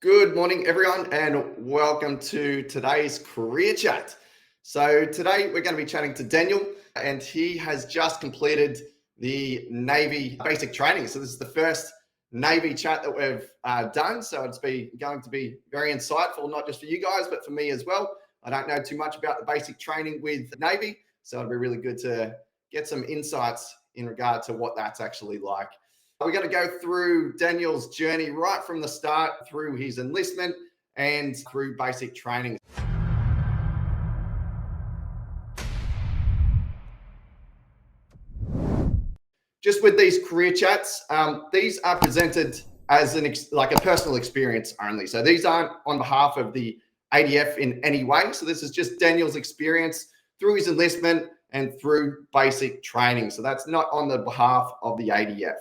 Good morning, everyone, and welcome to today's career chat. So, today we're going to be chatting to Daniyal, and he has just completed the Navy basic training. So, this is the first Navy chat that we've done. So, going to be very insightful, not just for you guys, but for me as well. I don't know too much about the basic training with Navy, so it'll be really good to get some insights in regard to what that's actually like. We're going to go through Daniyal's journey right from the start through his enlistment and through basic training. Just with these career chats, these are presented as like a personal experience only. So these aren't on behalf of the ADF in any way. So this is just Daniyal's experience through his enlistment and through basic training. So that's not on the behalf of the ADF.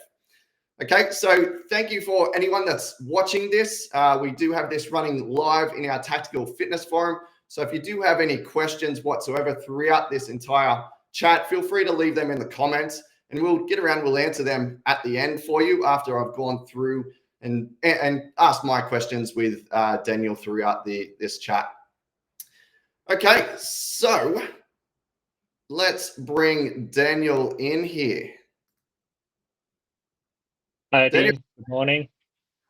Okay, so thank you for anyone that's watching this. We do have this running live in our tactical fitness forum. So if you do have any questions whatsoever throughout this entire chat, feel free to leave them in the comments and we'll answer them at the end for you after I've gone through and asked my questions with Daniyal throughout this chat. Okay, so let's bring Daniyal in here. Hi, Daniyal, team. Good morning.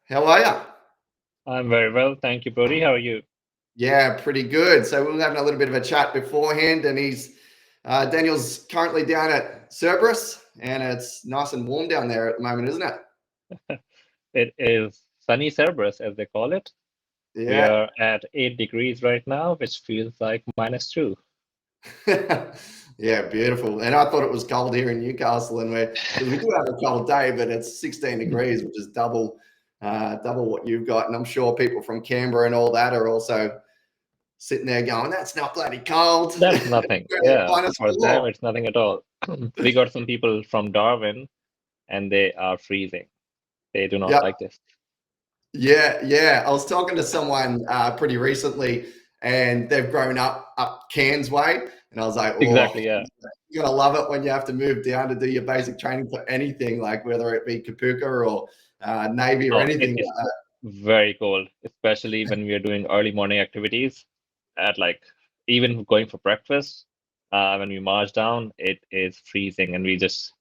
how are you? I'm very well. Thank you, Brody. How are you? Yeah, pretty good. So we were having a little bit of a chat beforehand, and Daniyal's currently down at Cerberus, and it's nice and warm down there at the moment, isn't it? It is sunny Cerberus, as they call it. We Yeah. are at 8 degrees right now, which feels like -2. Yeah, beautiful. And I thought it was cold here in Newcastle, and because we do have a cold day, but it's 16 degrees, which is double what you've got. And I'm sure people from Canberra and all that are also sitting there going, "That's not bloody cold." That's nothing. Yeah, for them, -4. it's nothing at all. We got some people from Darwin, and they are freezing. They do not Yep. like this. Yeah. I was talking to someone pretty recently, and they've grown up Cairns way, and I was like, "Oh, Exactly, yeah. you're gonna love it when you have to move down to do your basic training for anything, like whether it be Kapuka or Navy or Oh, anything it's like that." very cold, especially when we are doing early morning activities at like even going for breakfast. When we march down, it is freezing, and we just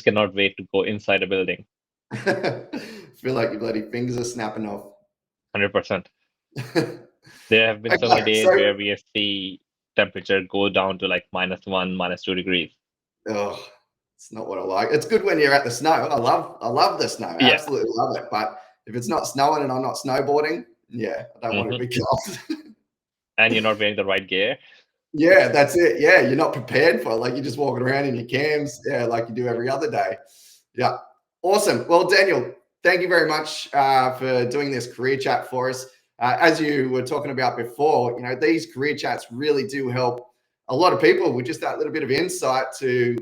cannot wait to go inside a building. Feel like your bloody fingers are snapping off. 100%. There have been so many Okay, days so where we have see temperature go down to like -1, -2 degrees. oh, it's not what I like. It's good when you're at the snow. I love the snow. Yeah. Absolutely love it. But if it's not snowing and I'm not snowboarding, yeah, I don't want it to be cold. And you're not wearing the right gear. Yeah, that's it. Yeah, you're not prepared for it. Like you're just walking around in your cams, yeah, like you do every other day. Yeah, awesome. Well, Daniyal, thank you very much for doing this career chat for us. As you were talking about before, these career chats really do help a lot of people with just that little bit of insight to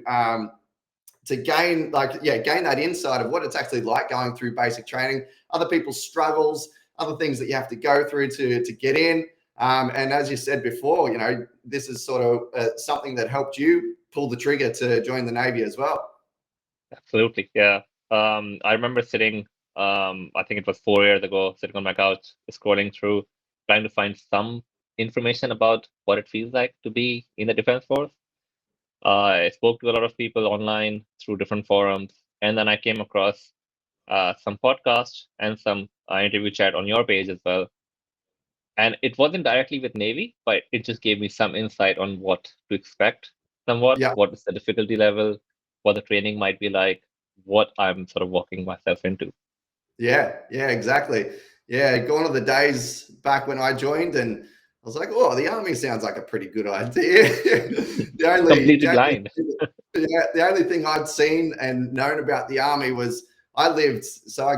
gain that insight of what it's actually like going through basic training, other people's struggles, other things that you have to go through to get in. And as you said before, this is sort of something that helped you pull the trigger to join the Navy as well. Absolutely, yeah. I remember sitting, I think it was 4 years ago, sitting on my couch, scrolling through, trying to find some information about what it feels like to be in the Defense Force. I spoke to a lot of people online through different forums, and then I came across some podcasts and some interview chat on your page as well. And it wasn't directly with Navy, but it just gave me some insight on what to expect somewhat, Yeah, what is the difficulty level, what the training might be like, what I'm sort of walking myself into. yeah, exactly. Yeah, gone are the days back when I joined, and I was like, "Oh, the army sounds like a pretty good idea." Completely blind. The only thing I'd seen and known about the army was I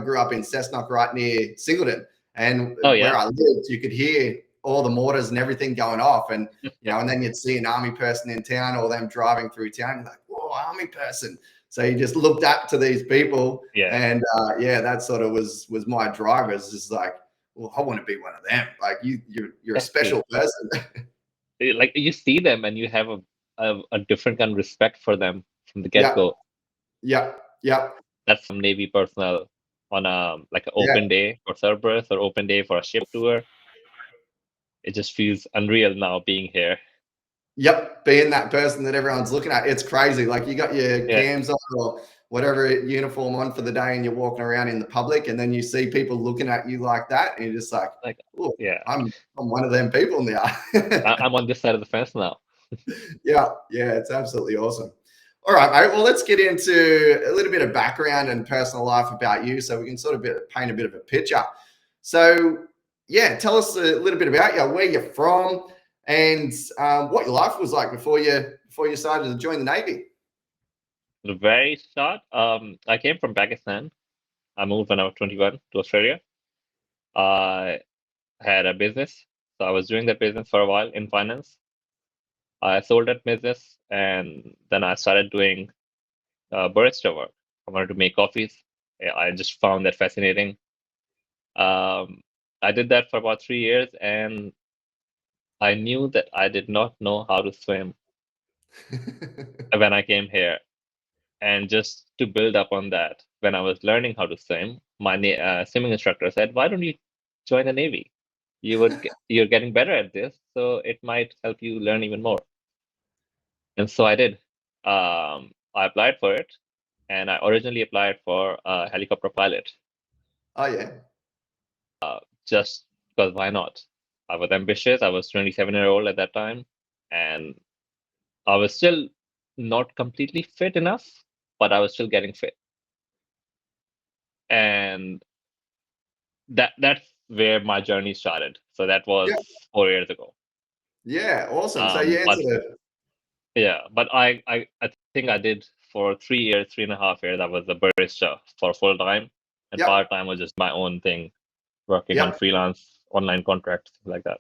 grew up in Cessnock, right near Singleton, and Oh, where yeah. I lived, you could hear all the mortars and everything going off, and and then you'd see an army person in town or them driving through town, you're like, "Whoa, army person!" So you just looked up to these people, Yeah, and that sort of was my driver. It's just like, well, I want to be one of them. Like you're a exactly. special person. Like you see them and you have a different kind of respect for them from the Yeah, get-go. yeah. That's some Navy personnel. on a like an Yeah. open day for Cerberus or open day for a ship tour. It just feels unreal now being here. Yep, being that person that everyone's looking at, it's crazy. Like you got your Yeah, cams on or whatever uniform on for the day, and you're walking around in the public, and then you see people looking at you like that, and you're just like, like "Oh, yeah, I'm one of them people now." I'm on this side of the fence now. Yeah, yeah, it's absolutely awesome. All right, mate. Well, let's get into a little bit of background and personal life about you, so we can sort of paint a bit of a picture. So, yeah, tell us a little bit about you, where you're from, and what your life was like before you decided to join the Navy. The very start, I came from Pakistan. I moved when I was 21 to Australia. I had a business, so I was doing that business for a while in finance. I sold that business, and then I started doing barista work. I wanted to make coffees. I just found that fascinating. Um, I did that for about 3 years, and I knew that I did not know how to swim when I came here. And just to build up on that, when I was learning how to swim, my swimming instructor said, "Why don't you join the Navy? You're getting better at this, so it might help you learn even more." And so I did. I applied for it, and I originally applied for a helicopter pilot, Oh yeah, just because why not? I was ambitious. I was 27-year-old at that time, and I was still not completely fit enough, but I was still getting fit. And that's where my journey started. So that yeah, was 4 years ago. yeah, awesome. So you But answered it. yeah, but I think I did for 3 years, 3.5 years. I was a barista for full time, and Yep, part time was just my own thing, working on yep. freelance online contracts, things like that.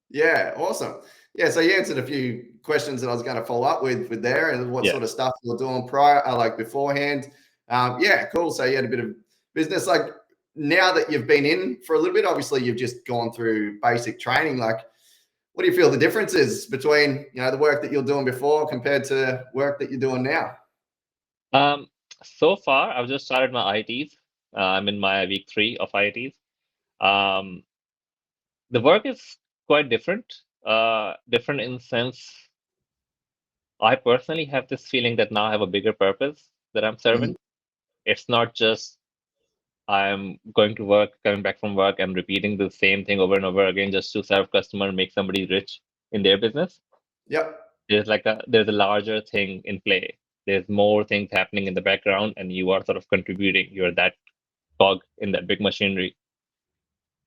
Yeah, awesome. Yeah, so you answered a few questions that I was going to follow up with there, and what Yeah. sort of stuff you were doing prior, like beforehand. Yeah, cool. So you had a bit of business. Like now that you've been in for a little bit, obviously you've just gone through basic training. Like, what do you feel the difference is between the work that you're doing before compared to work that you're doing now? Um, so far, I've just started my ITs. I'm in my week 3 of ITs. Um, the work is quite different. Different in the sense I personally have this feeling that now I have a bigger purpose that I'm Mhm. serving. It's not just I'm going to work, coming back from work, and repeating the same thing over and over again just to serve customer and make somebody rich in their business. Yep. There's a larger thing in play. There's more things happening in the background, and you are sort of contributing. You're that cog in that big machinery,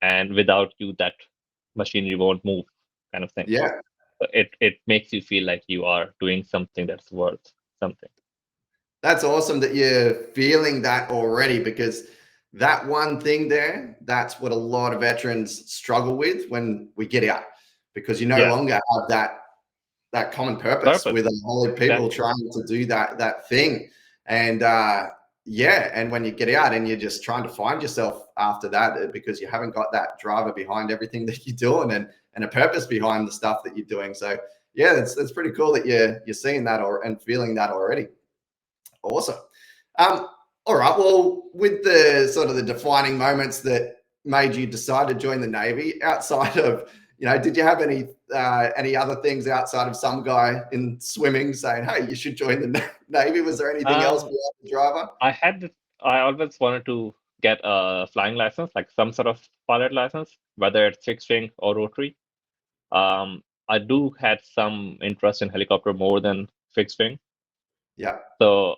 and without you, that machinery won't move, kind of thing. Yeah. So it makes you feel like you are doing something that's worth something. That's awesome that you're feeling that already, because that one thing there, that's what a lot of veterans struggle with when we get out, because you no Yeah, longer have that common purpose purpose, with a whole of people exactly. trying to do that thing. And yeah, and when you get out and you're just trying to find yourself after that, because you haven't got that driver behind everything that you're doing, and a purpose behind the stuff that you're doing. So yeah, that's pretty cool that you're seeing that and feeling that already. Awesome. Um, all right. Well, with the sort of the defining moments that made you decide to join the Navy, outside of, did you have any other things outside of some guy in swimming saying, "Hey, you should join the Navy"? Was there anything else Um, beyond the driver? I had this, I always wanted to get a flying license, like some sort of pilot license, whether it's fixed wing or rotary. I do had some interest in helicopter more than fixed wing. Yeah. So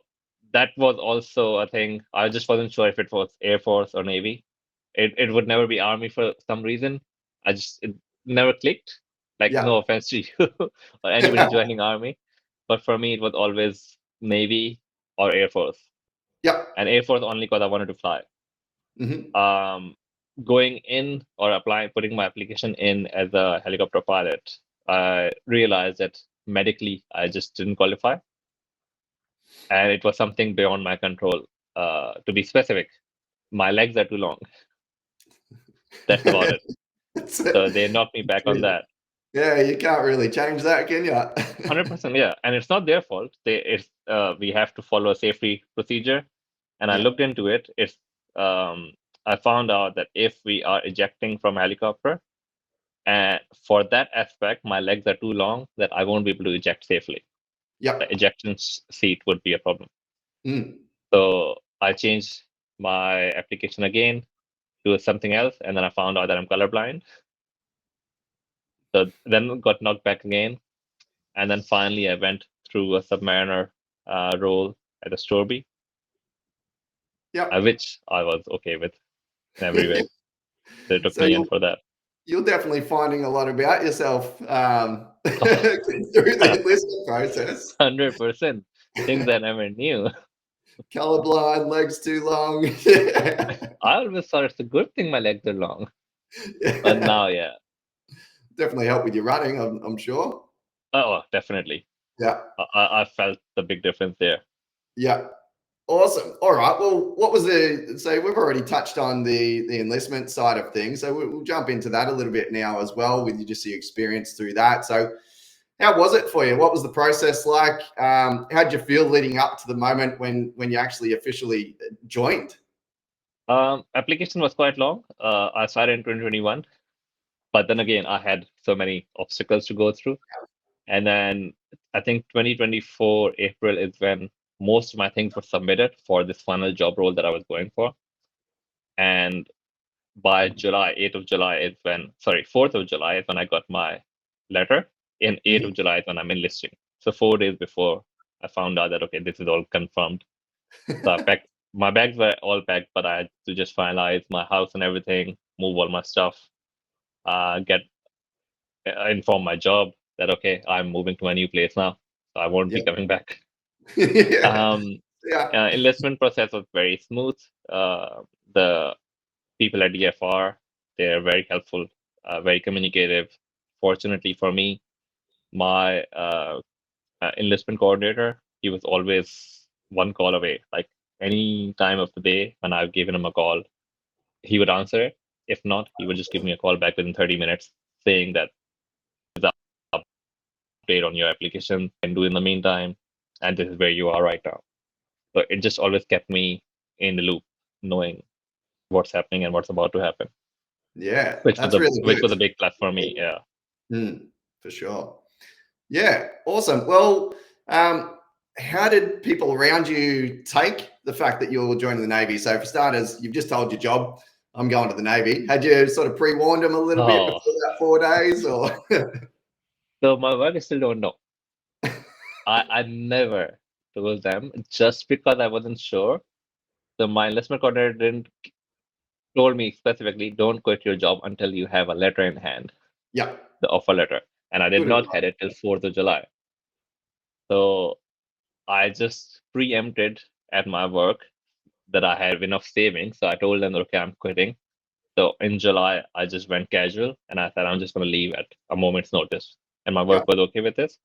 that was also a thing. I just wasn't sure if it was Air Force or Navy. It would never be Army for some reason. It never clicked. Like Yeah. no offense to you or anybody joining Army, but for me it was always Navy or Air Force. Yep. And Air Force only because I wanted to fly. Hmm. Um, Going in or applying, putting my application in as a helicopter pilot, I realized that medically I just didn't qualify, and it was something beyond my control. To be specific, my legs are too long. That's about it. So they knocked me back on that. Yeah, you can't really change that, can you? 100%, yeah, and it's not their fault. We have to follow a safety procedure, and I Yeah. looked into it. I found out that if we are ejecting from helicopter, and for that aspect, my legs are too long that I won't be able to eject safely. Yep. The ejection seat would be a problem. Mm. So I changed my application again to something else, and then I found out that I'm colorblind. So then got knocked back again, and then finally I went through a submariner role at the Storby, Yep. which I was okay with in every way. They took So me in for that. you're definitely finding a lot about yourself through the enlistment process. 100% things I never knew. Colorblind, legs too long. I always thought it's a good thing my legs are long, but now, yeah. Definitely help with your running, I'm sure. Oh, definitely. Yeah. I felt the big difference there. Yeah. Awesome. All right. Well, what was so we've already touched on the enlistment side of things. So we'll jump into that a little bit now as well with you, just your experience through that. So how was it for you? What was the process like? How did you feel leading up to the moment when you actually officially joined? Application was quite long. I started in 2021, but then again, I had so many obstacles to go through. And then I think 2024 April is when most of my things were submitted for this final job role that I was going for. And by July, 8th of July is when, sorry, 4th of July is when I got my letter. In 8th of July is when I'm enlisting. So 4 days before I found out that, okay, this is all confirmed. So I packed, my bags were all packed, but I had to just finalize my house and everything, move all my stuff, get inform my job that, okay, I'm moving to a new place now. So I won't be Yeah. coming back. Yeah. Yeah. Enlistment process was very smooth. The people at DFR, they're very helpful, very communicative. Fortunately for me, my enlistment coordinator, he was always one call away. Like any time of the day when I've given him a call, he would answer it. If not, he would just give me a call back within 30 minutes saying that the update on your application can do in the meantime, and this is where you are right now. So it just always kept me in the loop, knowing what's happening and what's about to happen. Yeah. Which was That's really which good. was a big plus for me. Yeah. For sure. Yeah. Awesome. Well, how did people around you take the fact that you were joining the Navy? So for starters, you've just told your job, I'm going to the Navy. Had you sort of pre-warned them a little bit Oh, before that 4 days or? so my work still don't know. I never told them just because I wasn't sure. So my enlistment coordinator didn't told me specifically, don't quit your job until you have a letter in hand, Yeah. the offer letter. And I did Good not advice. have it till 4th of July. So I just preempted at my work that I had enough savings. So I told them, okay, I'm quitting. So in July, I just went casual and I said, I'm just going to leave at a moment's notice. And my Yeah. work was okay with this.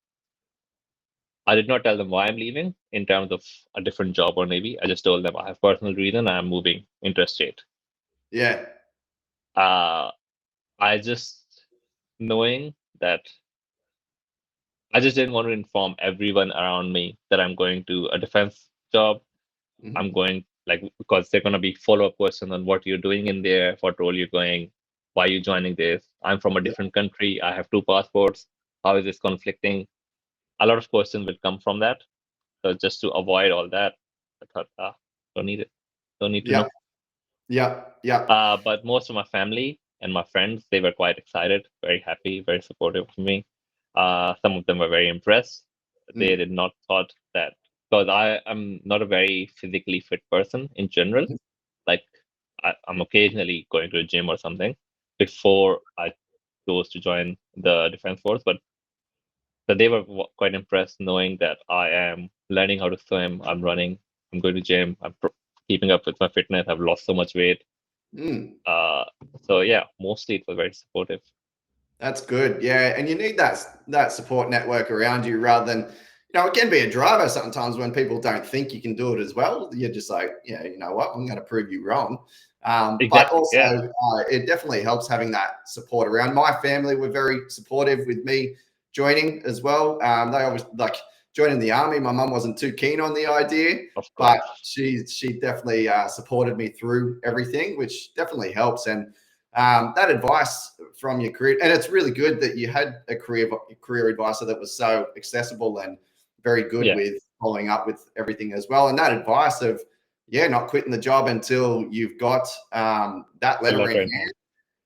I did not tell them why I'm leaving in terms of a different job or Navy. I just told them I have personal reason. I'm moving interstate. Yeah. Uh, I just knowing that I just didn't want to inform everyone around me that I'm going to a defense job. I'm going like because they're gonna be follow-up questions on what you're doing in there, what role you're going, why you joining this. I'm from a Yeah. different country. I have two passports. How is this conflicting? A lot of questions will come from that. So just to avoid all that, I thought, don't need it. Don't need to Yeah. know. Yeah. Yeah. But most of my family and my friends, they were quite excited, very happy, very supportive of me. Some of them were very impressed. They did not thought that because I am not a very physically fit person in general. Like I'm occasionally going to a gym or something before I chose to join the defense force, but they were quite impressed knowing that I am learning how to swim. I'm running. I'm going to gym. I'm keeping up with my fitness. I've lost so much weight. Mm. Uh, so yeah, mostly it was very supportive. That's good. Yeah. And you need that support network around you rather than, it can be a driver sometimes when people don't think you can do it as well. You're just like, yeah, you know what? I'm going to prove you wrong. But Exactly. also, Yeah. it definitely helps having that support around. My family were very supportive with me joining as well. They always like joining the army, my mum wasn't too keen on the idea, but she definitely supported me through everything, which definitely helps. And that advice from your career, and it's really good that you had a career advisor that was so accessible and very good with following up with everything as well. And that advice of not quitting the job until you've got that letter in hand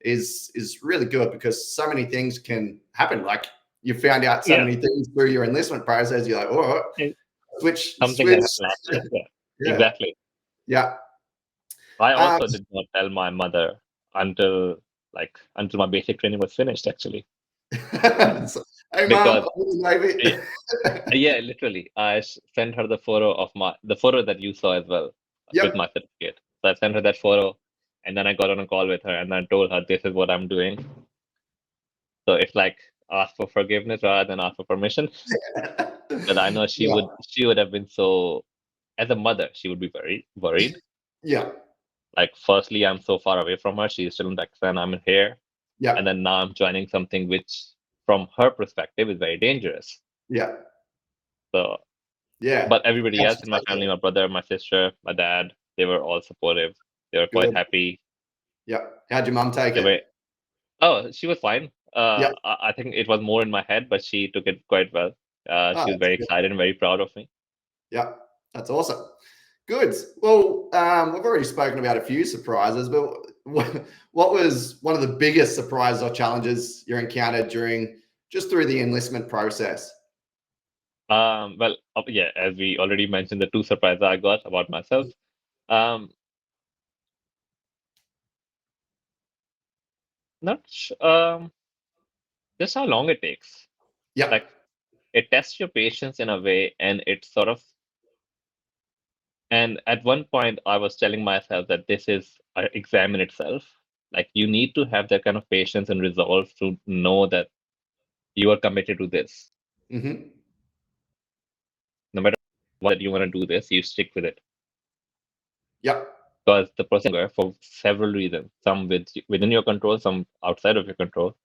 is really good, because so many things can happen. Like, you found out so many things through your enlistment process. You're like, oh, switch. Exactly. Yeah. I also did not tell my mother until my basic training was finished, actually. Hey, Mom, maybe. Yeah, literally. I sent her the photo that you saw as well with my certificate. So I sent her that photo, and then I got on a call with her, and I told her this is what I'm doing. So it's like ask for forgiveness rather than ask for permission. But I know she would have been so, as a mother, she would be very worried. Yeah. Like, firstly, I'm so far away from her. She's still in Pakistan. I'm here. Yeah. And then now I'm joining something which, from her perspective, is very dangerous. Yeah. So, but everybody else in my family, my brother, my sister, my dad, they were all supportive. They were quite happy. Yeah. How'd your mum take it? Oh, she was fine. I think it was more in my head, but she took it quite well. She was very excited and very proud of me. Yeah, that's awesome. Good. Well, we've already spoken about a few surprises, but what was one of the biggest surprises or challenges you encountered through the enlistment process? Well, as we already mentioned, the two surprises I got about myself. Just how long it takes. Yeah. Like, it tests your patience in a way, and it sort of. And at one point, I was telling myself that this is an exam in itself. Like, you need to have that kind of patience and resolve to know that you are committed to this. Mm-hmm. No matter what you want to do this, you stick with it. Yeah. Because the process for several reasons, some within your control, some outside of your control.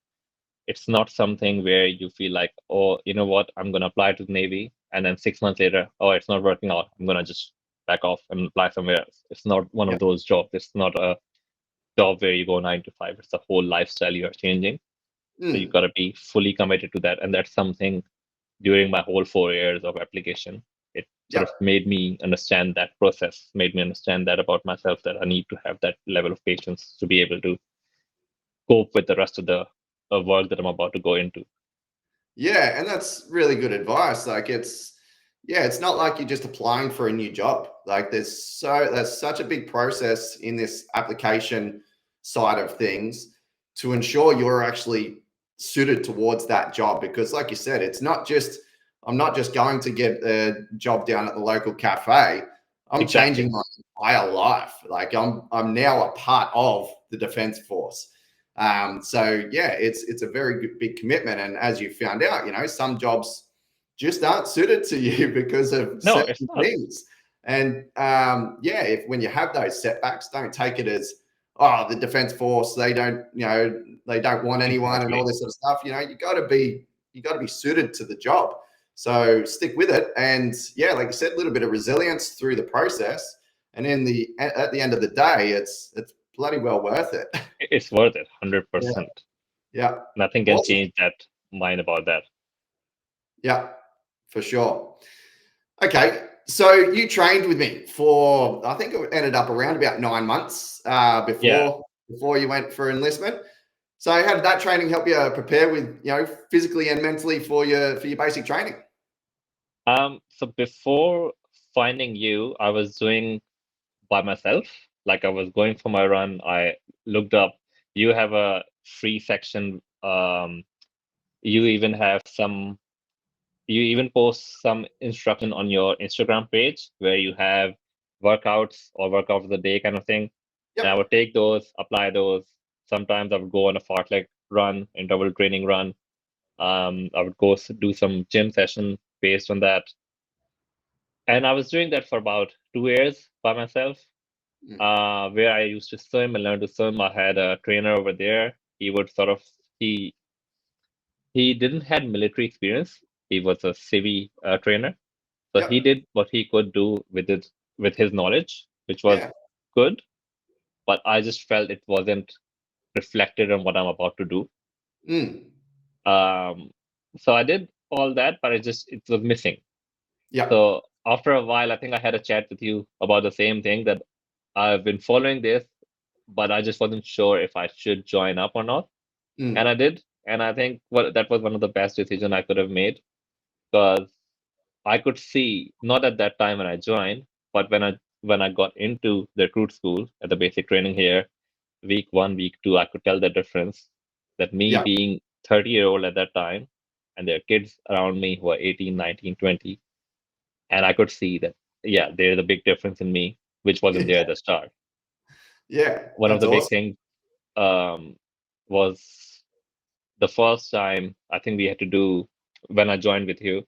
It's not something where you feel like, oh, you know what, I'm going to apply to the Navy, and then 6 months later, oh, it's not working out, I'm going to just back off and apply somewhere else. It's not one of those jobs. It's not a job where you go 9 to 5. It's a whole lifestyle you're changing. So you've got to be fully committed to that. And that's something during my whole 4 years of application. It sort of made me understand that process, made me understand that about myself, that I need to have that level of patience to be able to cope with the rest of the work that I'm about to go into. Yeah, and that's really good advice. Like, it's not like you're just applying for a new job. Like, there's such a big process in this application side of things to ensure you're actually suited towards that job. Because, like you said, I'm not just going to get a job down at the local cafe. I'm changing my entire life. Like, I'm now a part of the Defence Force. So yeah, it's a very big commitment. And as you found out, some jobs just aren't suited to you because of certain things. And when you have those setbacks, don't take it as, oh, the Defence Force, they don't want anyone and all this sort of stuff. You got to be suited to the job. So stick with it. And like you said, a little bit of resilience through the process. And at the end of the day, it's bloody well worth it. It's worth it, 100%. Yeah. Nothing can change that mind about that. Yeah, for sure. Okay. So you trained with me for, I think it ended up around about 9 months before you went for enlistment. So how did that training help you prepare with, physically and mentally for your basic training? So before finding you, I was doing by myself. Like, I was going for my run. I looked up, you have a free section. You even post some instruction on your Instagram page where you have workouts or workout of the day kind of thing. Yep. And I would take those, apply those. Sometimes I would go on a fartlek run, interval training run. I would go do some gym session based on that. And I was doing that for about 2 years by myself, where I used to swim and learn to swim. I had a trainer over there. He would he didn't have military experience, He was a civvy trainer, so he Yep. did what he could do with his knowledge, which was Yeah. good. But I just felt it wasn't reflected on what I'm about to do. Mm. So I did all that, but it was missing. Yep. So after a while, I think I had a chat with you about the same thing, that I've been following this, but I just wasn't sure if I should join up or not. And Mm. I did. And I think that was one of the best decisions I could have made, because I could see, not at that time when I joined, but when I got into the recruit school at the basic training here, week 1, week 2, I could tell the difference, that me Yep. being 30-year-old at that time, and there are kids around me who are 18, 19, 20, and I could see that, yeah, there's a big difference in me, which wasn't there at the start. Yeah. One of That's the big awesome. things um, was the first time I think we had to do, when I joined with you,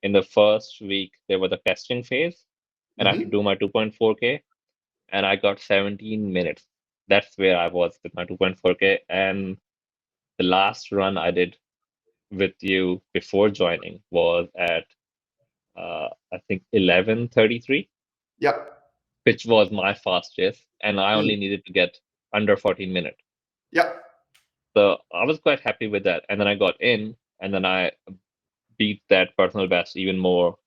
in the first week, there was a testing phase, and I had to Hmm. do my 2.4K, and I got 17 minutes. That's where I was with my 2.4K. And the last run I did with you before joining was at, I think, 11:33, Yep. which was my fastest, and I Mm. only needed to get under 14 minutes. Yep. So I was quite happy with that. And then I got in, and then I beat that personal best even more.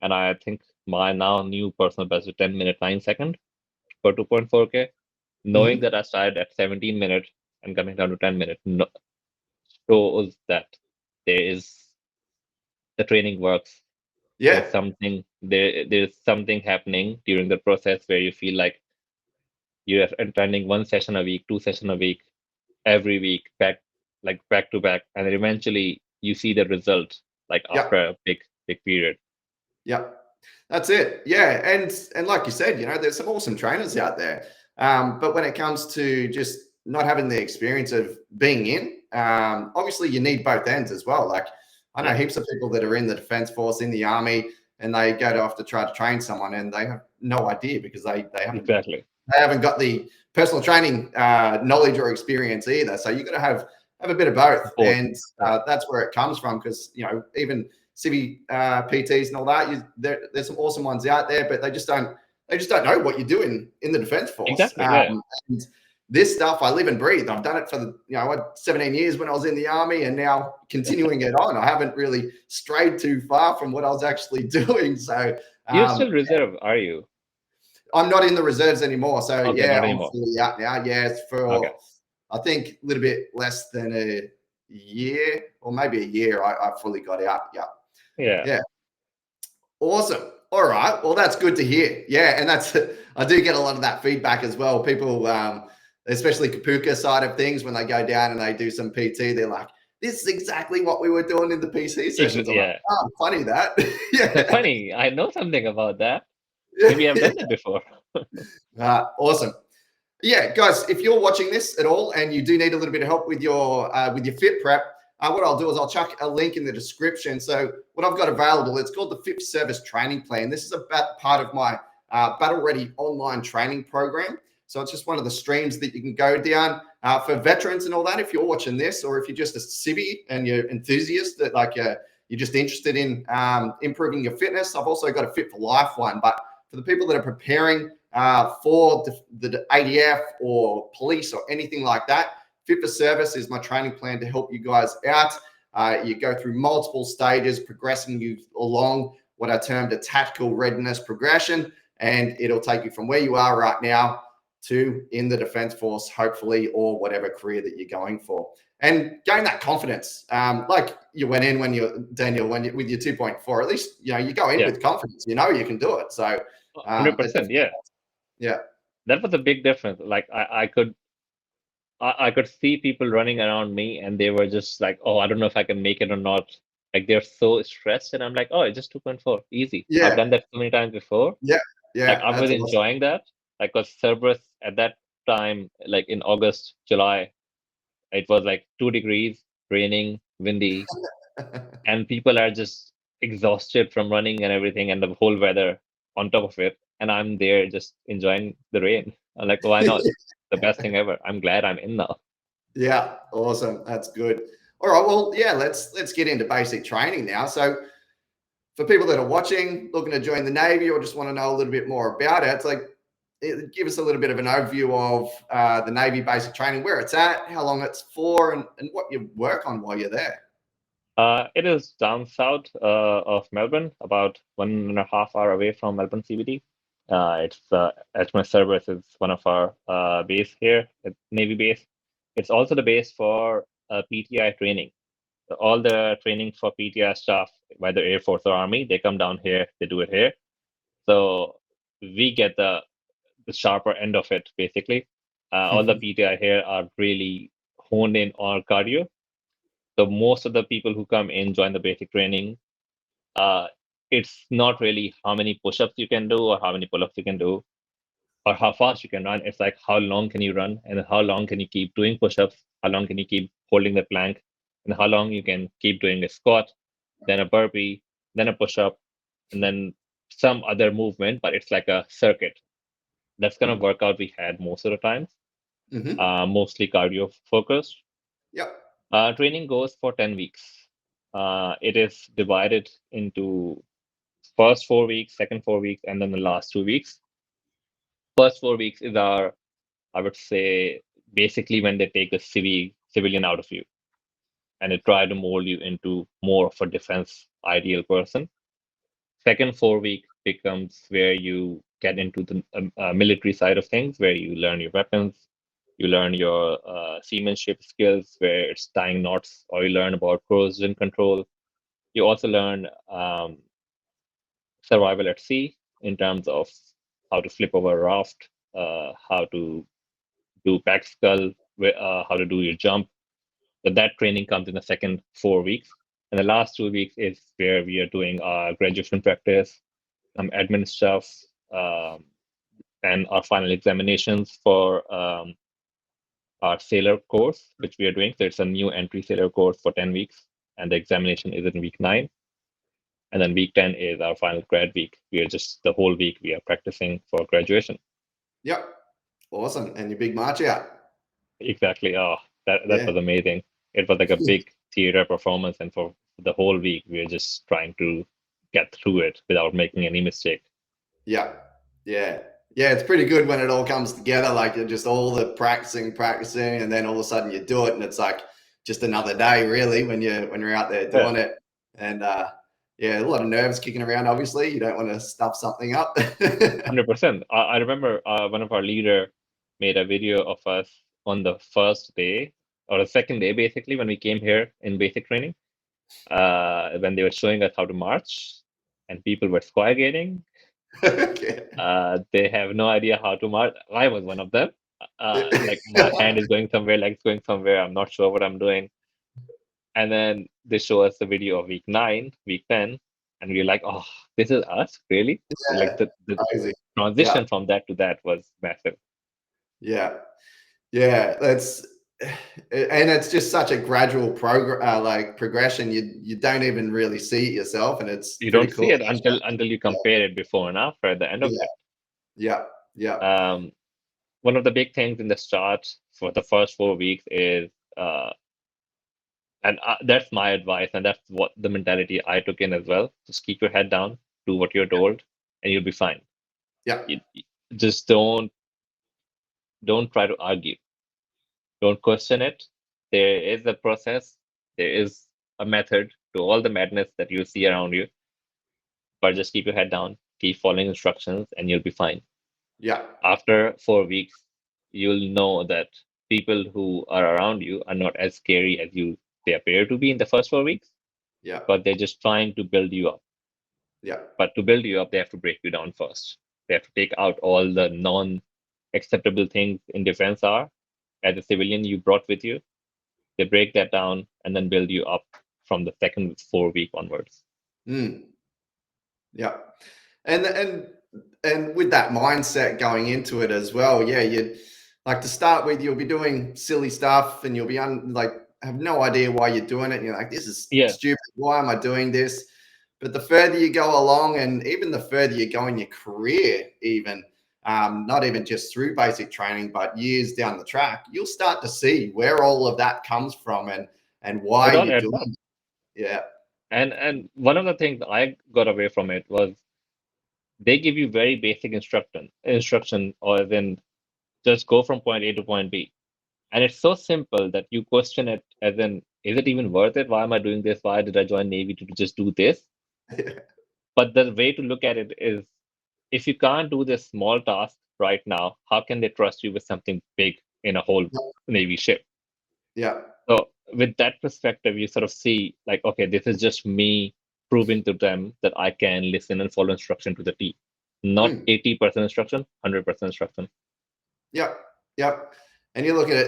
And I think my now new personal best is 10 minute 9 second for 2.4K. Knowing Hmm. that I started at 17 minutes and coming down to 10 minutes shows that there is the training works. Yeah. There's something happening during the process where you feel like you're attending one session a week, two session a week, every week, back to back, and then eventually you see the result like after Yep. a big period. Yep. That's it. Yeah. And like you said, there's some awesome trainers out there. But when it comes to just not having the experience of being in, obviously you need both ends as well. Like I know Yeah, heaps of people that are in the defense force, in the army, and they go off to try to train someone and they have no idea because exactly. they haven't got the personal training knowledge or experience either. So you got to have a bit of both, Both. and Yeah, that's where it comes from. Because even civvy PTs and all that, there's some awesome ones out there, but they just don't know what you're doing in the defense force. exactly. Yeah. And this stuff I live and breathe. I've done it for 17 years when I was in the army, and now continuing it on. I haven't really strayed too far from what I was actually doing. So You're still um, reserve, are you? I'm not in the reserves anymore. So Okay, not yeah, I'm anymore. fully out now. Yeah, it's Okay. for I think a little bit less than a year or maybe a year. I fully got out. Yeah, Yeah. yeah, awesome. All right, well that's good to hear. Yeah, and that's I do get a lot of that feedback as well. People, especially Kapuka side of things, when they go down and they do some PT, they're like, "This is exactly what we were doing in the PC sessions." I'm like, Yeah. "Oh, funny that." That's Yeah, funny. I know something about that. Maybe I've yeah. done that before. Awesome. Yeah, guys, if you're watching this at all and you do need a little bit of help with your fit prep, what I'll do is I'll chuck a link in the description. So what I've got available, it's called the Fit Service Training Plan. This is a part of my Battle Ready online training program. So it's just one of the streams that you can go down for veterans and all that. If you're watching this, or if you're just a civvy and you're enthusiast that you're just interested in improving your fitness, I've also got a Fit for Life one. But for the people that are preparing for the ADF or police or anything like that, Fit for Service is my training plan to help you guys out. You go through multiple stages, progressing you along what I termed a tactical readiness progression, and it'll take you from where you are right now to in the Defense Force, hopefully, or whatever career that you're going for. And gain that confidence, like you went in when you're Daniyal, with your 2.4. At least you go in Yeah. with confidence. You know you can do it. So 100%. Yeah. yeah, That was a big difference. Like I could see people running around me, and they were just like, "Oh, I don't know if I can make it or not." Like they're so stressed, and I'm like, "Oh, it's just 2.4, easy. I've yeah, done that so many times before." yeah, Like yeah. I was That's awesome. enjoying that. Like, cause Cerberus at that time, like in August, July, it was like 2 degrees, raining, windy, and people are just exhausted from running and everything, and the whole weather on top of it. And I'm there just enjoying the rain. I'm like, why not? The best thing ever. I'm glad I'm in now. Yeah, awesome. That's good. All right, well, yeah, let's get into basic training now. So for people that are watching, looking to join the Navy or just want to know a little bit more about it, it's like, give us a little bit of an overview of the Navy basic training, where it's at, how long it's for, and what you work on while you're there. It is down south of Melbourne, about 1.5 hours away from Melbourne CBD. It's HMS Service is one of our base here at Navy base. It's also the base for PTI training. So all the training for PTI staff, whether Air Force or Army, they come down here, they do it here. So we get the sharper end of it, basically. All the PTI here are really honed in on cardio. So most of the people who come in join the basic training. It's not really how many push-ups you can do or how many pull-ups you can do or how fast you can run. It's like how long can you run and how long can you keep doing push-ups, how long can you keep holding the plank, and how long you can keep doing a squat, then a burpee, then a push-up, and then some other movement, but it's like a circuit. That's kind of workout we had most of the times, mostly cardio focused. Yep. Training goes for 10 weeks. It is divided into first 4 weeks, second 4 weeks, and then the last 2 weeks. First 4 weeks is our, I would say, basically when they take the civilian out of you and they try to mold you into more of a defense ideal person. Second 4 week becomes where you get into the military side of things, where you learn your weapons, you learn your seamanship skills, where it's tying knots, or you learn about corrosion control. You also learn survival at sea in terms of how to flip over a raft, how to do back scull, how to do your jump. So that training comes in the second 4 weeks. And the last 2 weeks is where we are doing our graduation practice, admin stuff, and our final examinations for our sailor course, which we are doing. So it's a new entry sailor course for 10 weeks, and the examination is in week 9. And then week 10 is our final grad week. We are just the whole week we are practicing for graduation. Yep. Awesome. And your big march out. Exactly. Oh, that was amazing. It was like a big theater performance, and for the whole week we were just trying to get through it without making any mistake. Yeah. Yeah. Yeah, it's pretty good when it all comes together, like you're just all the practicing, and then all of a sudden you do it, and it's like just another day, really, when you're out there doing it. And yeah, a lot of nerves kicking around. Obviously, you don't want to stuff something up. 100%. I remember one of our leader made a video of us on the first day or the second day, basically, when we came here in basic training, when they were showing us how to march, and people were squagging. Okay. They have no idea how to march. I was one of them. Like my hand is going somewhere, leg's going somewhere. I'm not sure what I'm doing. And then they show us the video of week 9, week 10, and we're like, oh, this is us, really? Yeah, Like the crazy. transition from that to that was massive. Yeah. Yeah, that's and it's just such a gradual progression. You don't even really see it yourself, and it's You pretty don't cool. see it until you compare it before and after at the end of it. Yeah. Yeah. One of the big things in the start for the first 4 weeks is, and that's my advice, and that's what the mentality I took in as well. Just keep your head down, do what you're told, and you'll be fine. Yeah. Just don't try to argue. Don't question it. There is a process. There is a method to all the madness that you see around you. But just keep your head down, keep following instructions, and you'll be fine. Yeah. After 4 weeks, you'll know that people who are around you are not as scary as they appear to be in the first 4 weeks. Yeah. But they're just trying to build you up. Yeah. But to build you up, they have to break you down first. They have to take out all the non-acceptable things in defense are. As a civilian you brought with you, they break that down and then build you up from the second 4 week onwards. Yeah. And with that mindset going into it as well, yeah, you'd like to start with, you'll be doing silly stuff and you'll be have no idea why you're doing it. And you're like, this is stupid. Why am I doing this? But the further you go along, and even the further you go in your career, even not even just through basic training, but years down the track, you'll start to see where all of that comes from. And and why It all you're adds up. doing it. Yeah. And one of the things I got away from it was they give you very basic instruction, or then just go from point A to point B. And it's so simple that you question it as in, is it even worth it? Why am I doing this? Why did I join Navy to just do this? But the way to look at it is, if you can't do this small task right now, how can they trust you with something big in a whole Navy ship? Yeah. So with that perspective, you sort of see like, okay, this is just me proving to them that I can listen and follow instruction to the T. Not 80% instruction, 100% instruction. Yep. Yep. And you look at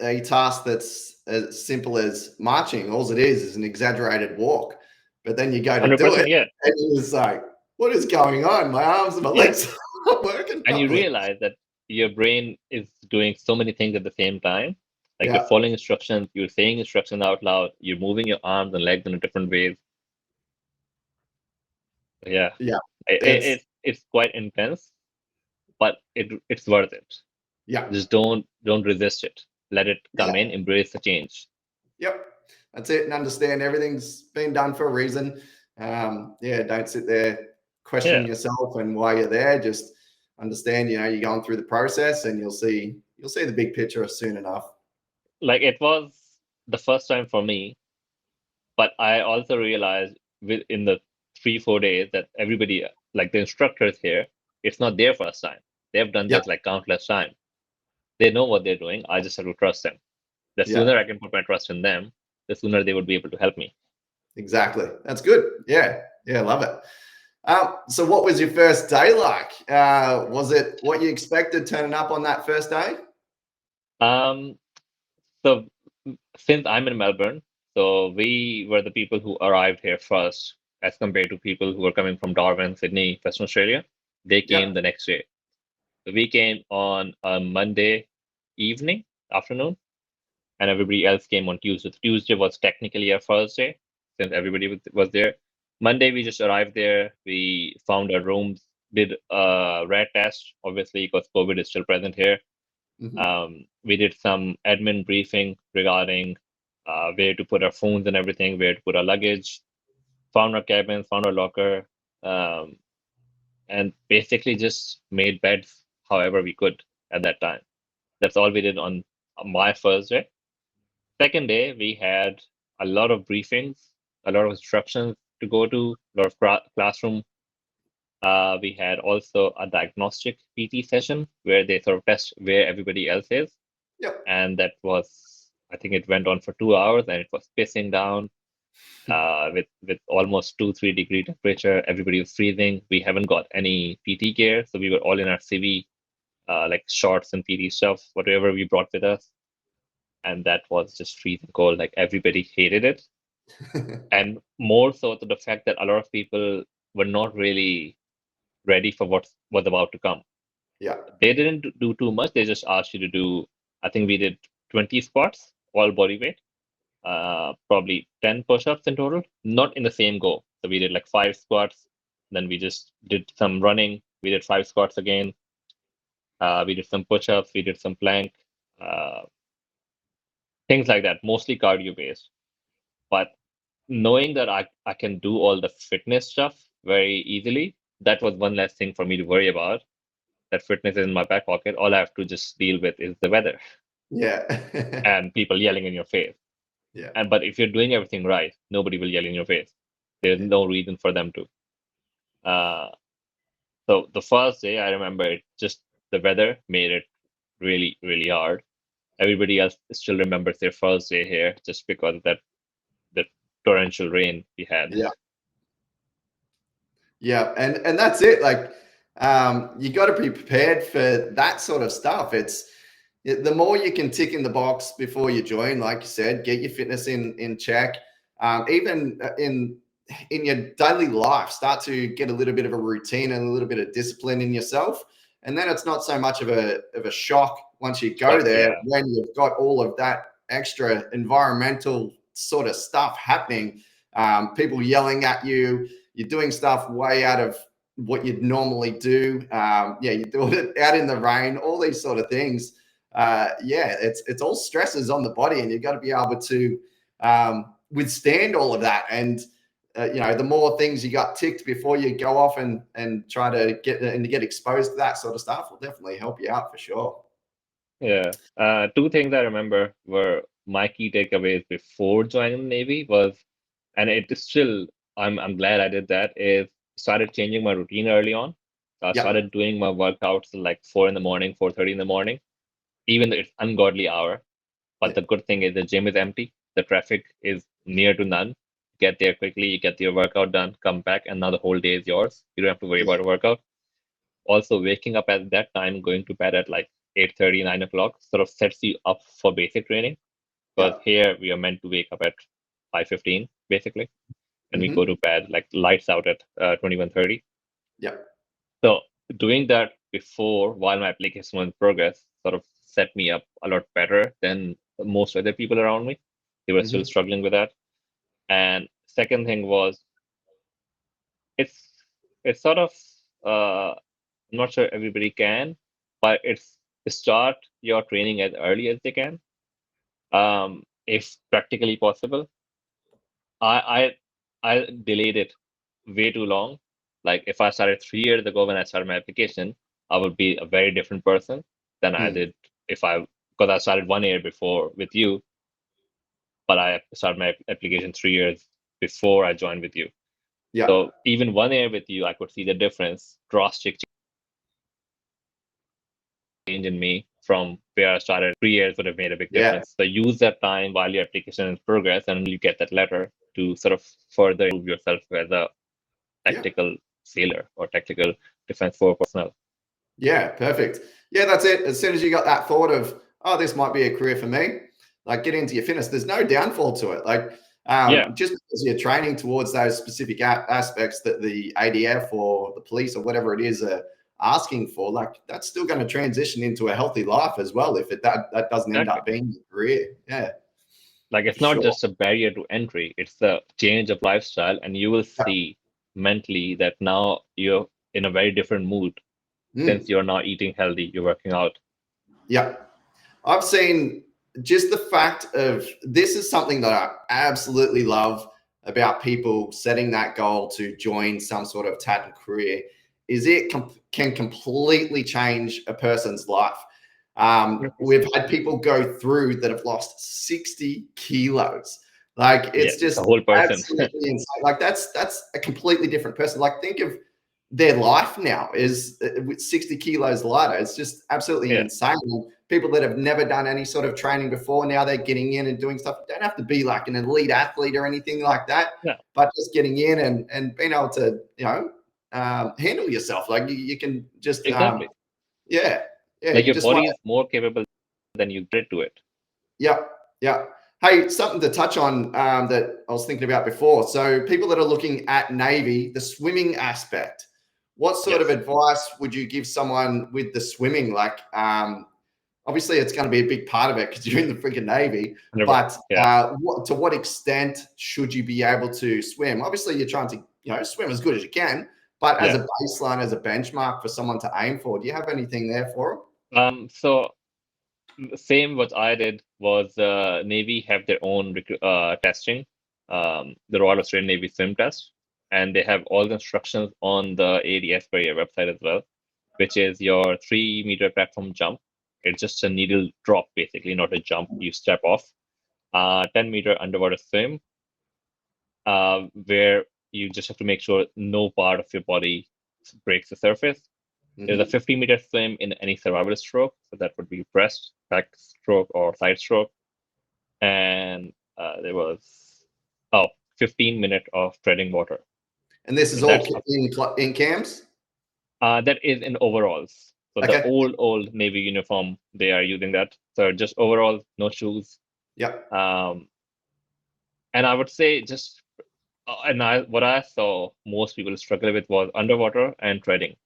a task that's as simple as marching. All it is an exaggerated walk. But then you go to do 100%, it, yeah. and you're just like, what is going on? My arms and my legs are not working And you properly. realize that your brain is doing so many things at the same time. Like Yeah. you're following instructions, you're saying instructions out loud, you're moving your arms and legs in a different ways. Yeah. Yeah. It's quite intense, but it's worth it. Yeah. Just don't resist it. Let it come in, embrace the change. Yep. That's it. And understand everything's been done for a reason. Don't sit there questioning yourself and why you're there. Just understand, you're going through the process, and you'll see the big picture soon enough. Like it was the first time for me, but I also realized within the 3-4 days that everybody, like the instructors here, it's not their first time. They've done Yep. this like countless times. They know what they're doing. I just have to trust them. The Yeah. sooner I can put my trust in them, the sooner they would be able to help me. Exactly. That's good. Yeah. Love it. So what was your first day like? Was it what you expected turning up on that first day? So since I'm in Melbourne, so we were the people who arrived here first, as compared to people who were coming from Darwin, Sydney, Western Australia. They came the next day. So we came on a Monday afternoon, and everybody else came on Tuesday. Tuesday was technically our first day since everybody was there. Monday we just arrived there. We found our rooms, did a rat test, obviously because COVID is still present here. We did some admin briefing regarding where to put our phones and everything, where to put our luggage, found our cabin, found our locker, and basically just made beds however we could at that time. That's all we did on my first day. Second day, we had a lot of briefings, a lot of instructions to go to, a lot of classroom. We had also a diagnostic PT session where they sort of test where everybody else is. Yep. And that was, I think it went on for 2 hours, and it was pissing down with almost 2-3 degree temperature. Everybody was freezing. We haven't got any PT gear, so we were all in our CV, like shorts and PT stuff, whatever we brought with us. And that was just freezing cold. Like everybody hated it. And more so to the fact that a lot of people were not really ready for what was about to come. Yeah. They didn't do too much. They just asked you to do, I think we did 20 squats, all body weight, probably 10 push-ups in total, not in the same go. So we did like 5 squats, then we just did some running. We did 5 squats again. We did some push-ups, we did some plank, things like that, mostly cardio based. But knowing that I can do all the fitness stuff very easily, that was one less thing for me to worry about. That fitness is in my back pocket. All I have to just deal with is the weather. Yeah. And people yelling in your face. Yeah. But if you're doing everything right, nobody will yell in your face. There's no reason for them to. So the first day, I remember just the weather made it really, really hard. Everybody else still remembers their first day here just because of that the torrential rain we had. Yeah. Yeah. And that's it. Like, you got to be prepared for that sort of stuff. The more you can tick in the box before you join, like you said, get your fitness in check. Even in your daily life, start to get a little bit of a routine and a little bit of discipline in yourself. And then it's not so much of a shock once you go there, when you've got all of that extra environmental sort of stuff happening, people yelling at you, you're doing stuff way out of what you'd normally do. You're doing it out in the rain, all these sort of things. It's all stresses on the body, and you've got to be able to withstand all of that. And the more things you got ticked before you go off and try to get exposed to that sort of stuff will definitely help you out for sure. Yeah. Two things I remember were my key takeaways before joining the Navy was, and it is still, I'm glad I did that, is started changing my routine early on. I started doing my workouts like 4 in the morning, 4:30 in the morning, even though it's ungodly hour. But the good thing is the gym is empty. The traffic is near to none. Get there quickly, you get your workout done, come back, and now the whole day is yours. You don't have to worry about a workout. Also, waking up at that time, going to bed at like 8:30, 9 o'clock sort of sets you up for basic training. Because here we are meant to wake up at 5:15, basically. And we go to bed like lights out at 21:30. Yeah. So doing that before, while my application was in progress, sort of set me up a lot better than most other people around me. They were still struggling with that. And second thing was, it's sort of I'm not sure everybody can, but it's start your training as early as they can, if practically possible. I delayed it way too long. Like if I started 3 years ago when I started my application, I would be a very different person than I did because I started 1 year before with you, but I started my application 3 years before I joined with you. Yeah. So even 1 year with you, I could see the difference, drastic change in me from where I started. 3 years would have made a big difference. So use that time while your application is in progress and you get that letter to sort of further improve yourself as a tactical sailor or tactical defense force personnel. Yeah, perfect. Yeah, that's it. As soon as you got that thought of, oh, this might be a career for me, like get into your fitness. There's no downfall to it. Like just because you're training towards those specific aspects that the ADF or the police or whatever it is are asking for, like that's still going to transition into a healthy life as well if that doesn't end up being your career. Yeah. Like it's not just a barrier to entry, it's a change of lifestyle, and you will see mentally that now you're in a very different mood since you're not eating healthy, you're working out. Yeah. I've seen just the fact of this is something that I absolutely love about people setting that goal to join some sort of tactical career is it can completely change a person's life. We've had people go through that have lost 60 kilos. Like it's just the whole person. Absolutely insane. Like that's a completely different person. Like think of their life now is with 60 kilos lighter. It's just absolutely insane. People that have never done any sort of training before, now they're getting in and doing stuff. You don't have to be like an elite athlete or anything like that, but just getting in and being able to, handle yourself. Like you can just, exactly. Like your body is more capable than you get to it. Yeah. Hey, something to touch on that I was thinking about before. So people that are looking at Navy, the swimming aspect, what sort of advice would you give someone with the swimming? Like, obviously it's going to be a big part of it because you're in the freaking Navy, but to what extent should you be able to swim? Obviously you're trying to, swim as good as you can, but as a baseline, as a benchmark for someone to aim for, do you have anything there for them? So same what I did was Navy have their own testing, the Royal Australian Navy swim test, and they have all the instructions on the ADS barrier website as well, which is your 3-meter platform jump. It's just a needle drop, basically, not a jump. You step off. 10-meter underwater swim, where you just have to make sure no part of your body breaks the surface. There's a 50-meter swim in any survival stroke. So that would be breast, back stroke, or side stroke. And there was 15-minute of treading water. And this is all in cams? That is in overalls. So the old Navy uniform, they are using that. So just overall, no shoes. Yep. And I would say just, what I saw most people struggle with was underwater and treading.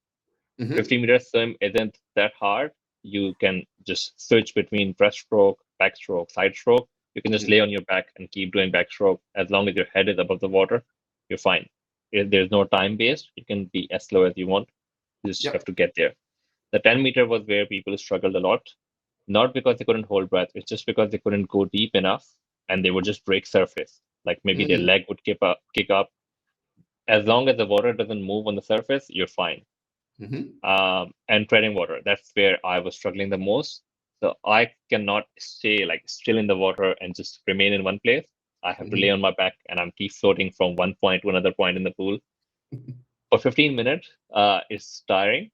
50-meter swim isn't that hard. You can just switch between breaststroke, backstroke, side stroke. You can just lay on your back and keep doing backstroke. As long as your head is above the water, you're fine. There's no time based. You can be as slow as you want. You just have to get there. The 10-meter was where people struggled a lot, not because they couldn't hold breath. It's just because they couldn't go deep enough and they would just break surface. Like maybe their leg would kick up. As long as the water doesn't move on the surface, you're fine. And treading water, that's where I was struggling the most. So I cannot stay like still in the water and just remain in one place. I have to lay on my back and I'm keep floating from one point to another point in the pool. For 15 minutes, it's tiring.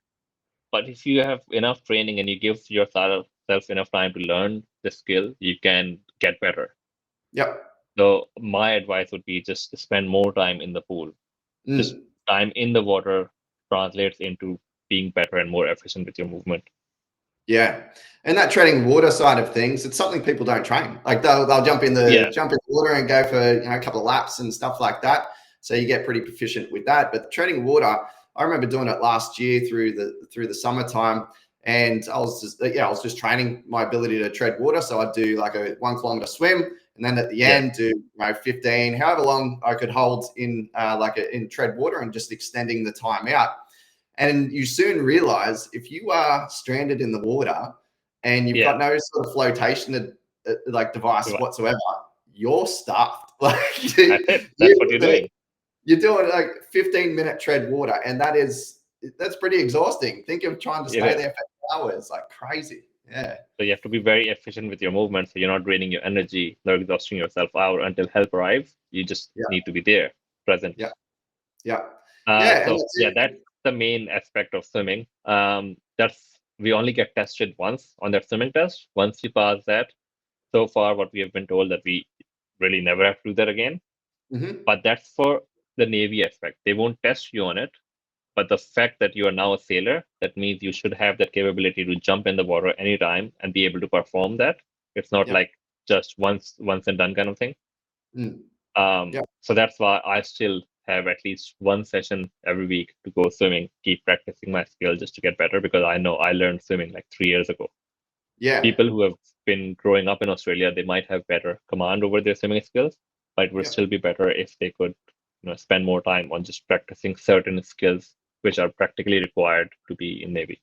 But if you have enough training and you give yourself enough time to learn the skill, you can get better. Yep. So my advice would be just spend more time in the pool. Just time in the water translates into being better and more efficient with your movement. Yeah, and that treading water side of things, it's something people don't train. Like they'll jump in the water and go for a couple of laps and stuff like that. So you get pretty proficient with that. But treading water, I remember doing it last year through the summertime, and I was just training my ability to tread water. So I'd do like a 1 kilometer swim, and then at the end do 15, however long I could hold in in tread water, and just extending the time out. And you soon realize if you are stranded in the water and you've got no sort of flotation device whatsoever, you're stuffed. Like that's what you're doing. You're doing like 15-minute tread water, and that's pretty exhausting. Think of trying to stay there for hours, like crazy. Yeah. So you have to be very efficient with your movement, so you're not draining your energy, not exhausting yourself out until help arrives. You just need to be there, present. That's the main aspect of swimming. We only get tested once on that swimming test. Once you pass that, so far what we have been told that we really never have to do that again. But that's for the Navy aspect. They won't test you on it, but the fact that you are now a sailor, that means you should have that capability to jump in the water anytime and be able to perform that. It's not like just once and done kind of thing. So that's why I still have at least one session every week to go swimming, keep practicing my skill just to get better, because I know I learned swimming like 3 years ago. People who have been growing up in Australia, they might have better command over their swimming skills, but it would still be better if they could spend more time on just practicing certain skills which are practically required to be in Navy.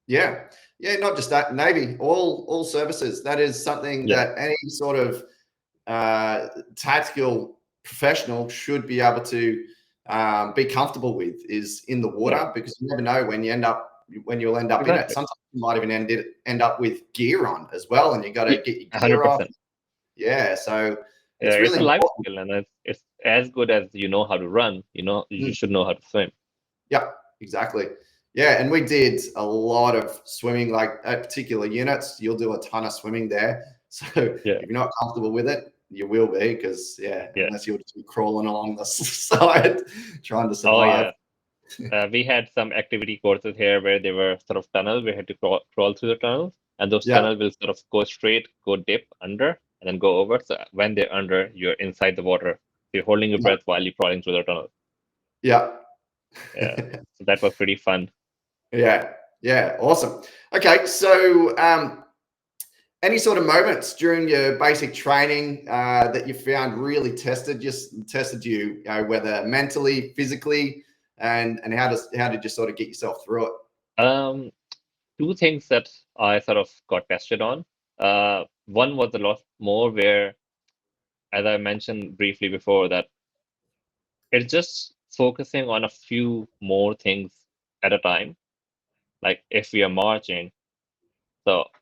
Yeah, not just that, Navy, all services. That is something that any sort of tactical professional should be able to be comfortable with, is in the water, because you never know when you'll end up in it. Sometimes you might even end up with gear on as well, and you got to get your gear 100%. off. Yeah, so it's really a life skill, and it's as good as you know how to run. You should know how to swim. Yeah, exactly. Yeah, and we did a lot of swimming, like at particular units. You'll do a ton of swimming there. So if you're not comfortable with it, you will be, because unless you're just crawling along the side trying to survive. We had some activity courses here where they were sort of tunnels. We had to crawl through the tunnels, and those tunnels will sort of go straight, go dip under, and then go over. So when they're under, you're inside the water. You're holding your breath while you're crawling through the tunnel. So that was pretty fun. Awesome. Okay, so any sort of moments during your basic training that you found really tested you, whether mentally, physically, and how did you sort of get yourself through it? Two things that I sort of got tested on. One was a lot more where, as I mentioned briefly before, that it's just focusing on a few more things at a time. Like if we are marching,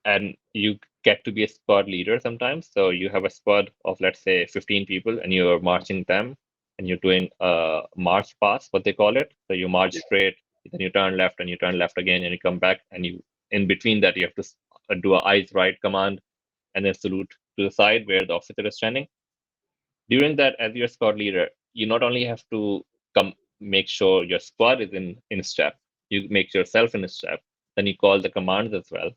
and you get to be a squad leader sometimes. So you have a squad of, let's say, 15 people, and you're marching them, and you're doing a march pass, what they call it. So you march straight, then you turn left, and you turn left again, and you come back, and in between that, you have to do a eyes right command, and then salute to the side where the officer is standing. During that, as your squad leader, you not only have to make sure your squad is in step, you make yourself in step, then you call the commands as well.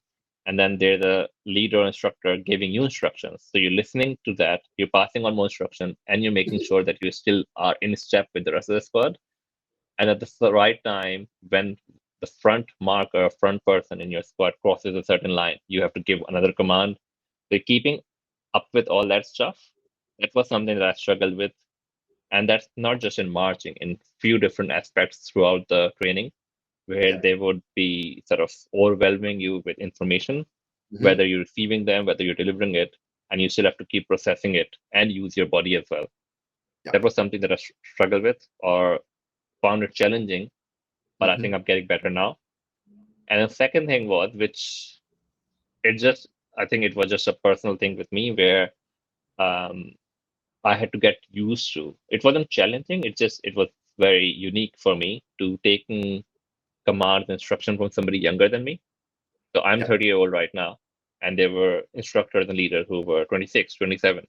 And then there's a leader or instructor giving you instructions. So you're listening to that, you're passing on more instruction, and you're making sure that you still are in step with the rest of the squad. And at the right time, when the front marker, front person in your squad crosses a certain line, you have to give another command. So keeping up with all that stuff, that was something that I struggled with. And that's not just in marching, in few different aspects throughout the training, where they would be sort of overwhelming you with information, whether you're receiving them, whether you're delivering it. and you still have to keep processing it and use your body as well. Yeah. That was something that I struggled with or found it challenging, but I Mhm. think I'm getting better now. And the second thing was, which I think it was just a personal thing with me where um, I had to get used to. It wasn't challenging. It was very unique for me to taking commands, instruction from somebody younger than me. So I'm Yeah. 30-year-old right now, and there were instructors and leaders who were 26, 27.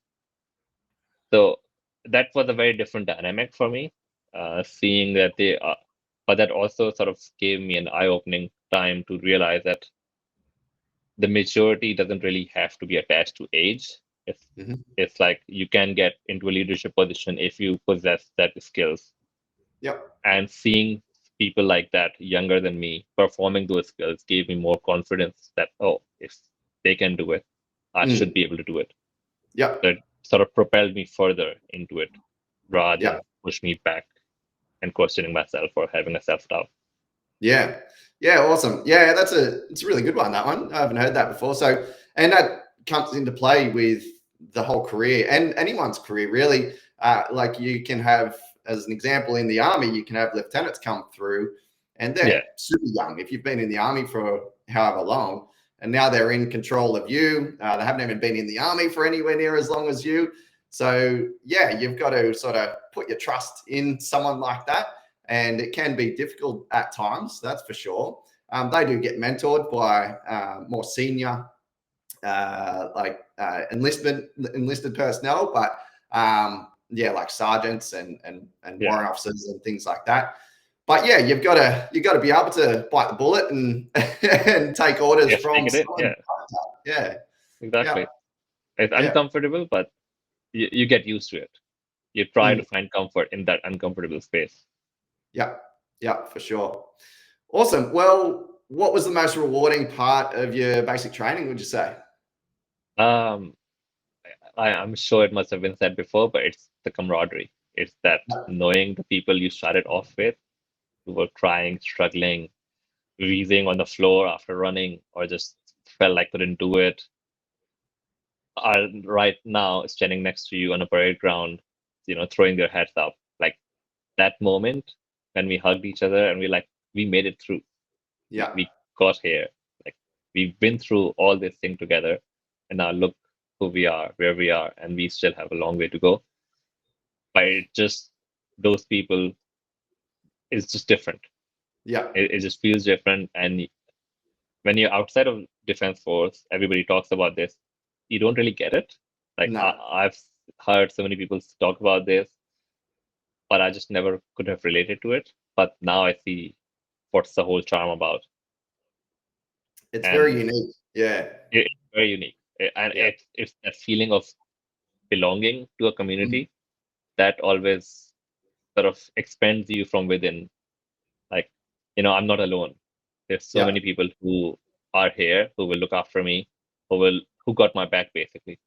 So that was a very different dynamic for me, seeing that they are, but that also sort of gave me an eye-opening time to realize that the maturity doesn't really have to be attached to age. It's Mhm. it's like you can get into a leadership position if you possess that skills. Yep. And seeing people like that younger than me performing those skills gave me more confidence that, oh, if they can do it, I should Mm. be able to do it. Yep. So it sort of propelled me further into it rather Yep. than push me back and questioning myself or having a self-doubt. Yeah. Yeah. Awesome. Yeah. It's a really good one. That one. I haven't heard that before. So, and that comes into play with the whole career and anyone's career, really. Like you can have, as an example, in the army, you can have lieutenants come through and they're Yeah, super young. If you've been in the army for however long, and now they're in control of you, they haven't even been in the army for anywhere near as long as you. So, yeah, you've got to sort of put your trust in someone like that. And it can be difficult at times, that's for sure. They do get mentored by more senior, enlisted personnel, but yeah, like sergeants and yeah, warrant officers and things like that. But yeah, you got to be able to bite the bullet and and take orders yes, take from it in. someone. Yeah, Yeah, yeah, exactly. It's yeah. uncomfortable, but you get used to it. You try to Mm. find comfort in that uncomfortable space. Yeah, yeah, for sure. Awesome. Well, what was the most rewarding part of your basic training, would you say? Um, I'm sure it must have been said before, but it's the camaraderie. It's that knowing the people you started off with who were crying, struggling, wheezing on the floor after running, or just felt like couldn't do it, are right now standing next to you on a parade ground, throwing their heads up. Like that moment when we hugged each other and we made it through. Yeah, We got here. Like we've been through all this thing together, and now look who we are, where we are, and we still have a long way to go. But it just those people is just different. yeah, It just feels different. And when you're outside of defense force, everybody talks about this. You don't really get it. Like no, I've heard so many people talk about this, but I just never could have related to it. But now I see what's the whole charm about, it's very and unique. Yeah, it's very unique. And yeah. it's that feeling of belonging to a Mhm. community that always sort of expands you from within. Like, I'm not alone. There's so Yeah, many people who are here who will look after me, who got my back basically.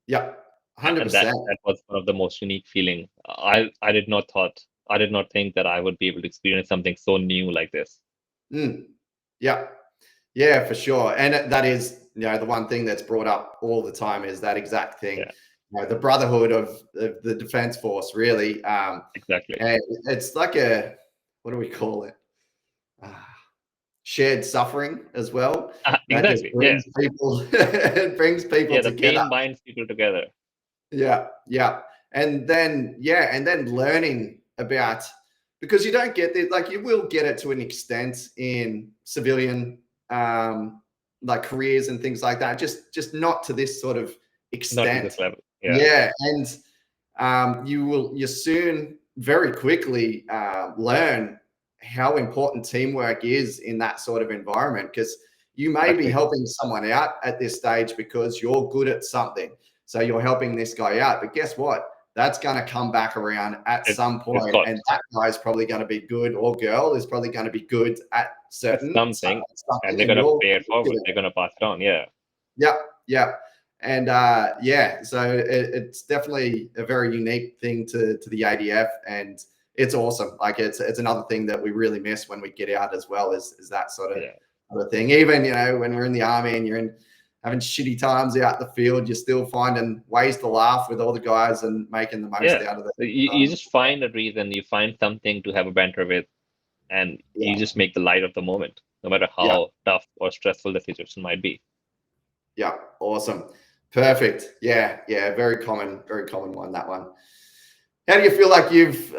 yeah, hundred And that percent. that was one of the most unique feeling. I did not think that I would be able to experience something so new like this. Mm. Yeah, yeah, for sure. And that is, the one thing that's brought up all the time is that exact thing. Yeah, The brotherhood of the defense force, really. exactly. And it's like what do we call it? Ah, shared suffering as well. That just Exactly. Yeah. brings people, it brings people Yeah, the together. pain binds people together. Yeah, yeah. And then learning about, because you don't get it, like you will get it to an extent in civilian like careers and things like that. Just not to this sort of Not to extent. this level. Yeah. Yeah. And you soon very quickly learn how important teamwork is in that sort of environment, because you may be Exactly. helping someone out at this stage because you're good at something, so you're helping this guy out, but guess what, that's going to come back around at some It's point, got and that guy's probably going to be good, or girl is probably going to be good at certain something, and something, they're and gonna you're pay it good forward. at They're it. gonna pass it on. Yeah. Yeah, yeah. And yeah, so it's definitely a very unique thing to the ADF, and it's awesome. Like it's another thing that we really miss when we get out as well, is that sort Yeah. of thing. Even when we're in the army and you're in having shitty times out the field, you're still finding ways to laugh with all the guys and making the most out of it. You just find a reason, you find something to have a banter with, and you just make the light of the moment, no matter how tough or stressful the situation might be. Yeah, awesome. Perfect. Yeah, very common one, that one. How do you feel like you've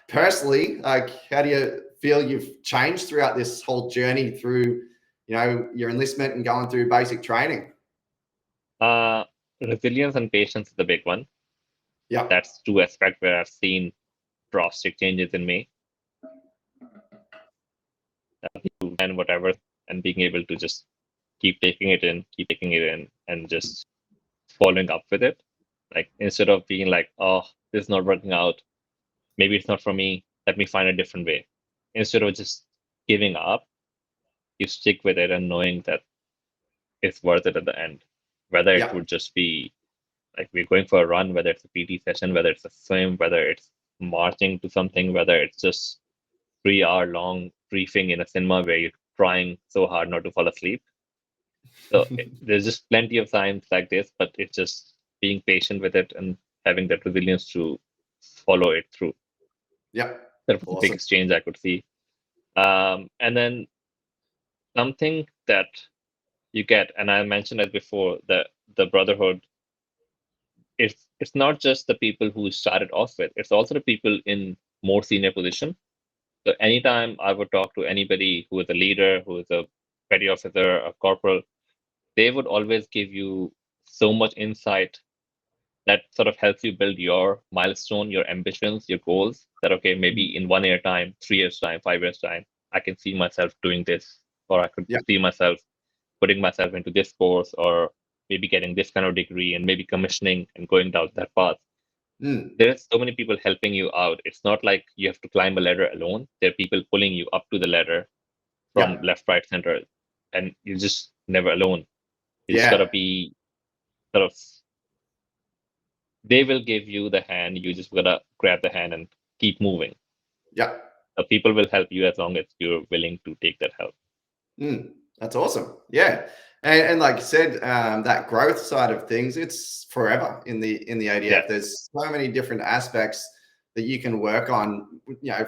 personally, like, how do you feel you've changed throughout this whole journey through, your enlistment and going through basic training? Resilience and patience is the big one. Yeah. That's two aspects where I've seen drastic changes in me. And whatever, and being able to just keep taking it in, and just following up with it. Like, instead of being like, oh, this is not working out, maybe it's not for me, let me find a different way. Instead of just giving up, you stick with it and knowing that it's worth it at the end. Whether it would just be like we're going for a run, whether it's a PT session, whether it's a swim, whether it's marching to something, whether it's just 3-hour long briefing in a cinema where you're trying so hard not to fall asleep. So there's just plenty of times like this, but it's just being patient with it and having that resilience to follow it through. Yeah. That was the biggest change I could see. And then something that you get, and I mentioned it before, the brotherhood, it's not just the people who started off with, it's also the people in more senior position. So anytime I would talk to anybody who is a leader, who is a petty officer, a corporal, they would always give you so much insight that sort of helps you build your milestone, your ambitions, your goals. That, okay, maybe in 1 year time, 3 years time, 5 years time, I can see myself doing this, or I could see myself putting myself into this course, or maybe getting this kind of degree, and maybe commissioning and going down that path. There's so many people helping you out. It's not like you have to climb a ladder alone. There are people pulling you up to the ladder from left, right, center, and you're just never alone. You just gotta be sort of, they will give you the hand, you just gotta grab the hand and keep moving. Yeah. So people will help you as long as you're willing to take that help. That's awesome. Yeah. And like you said, that growth side of things, it's forever in the ADF. There's so many different aspects that you can work on,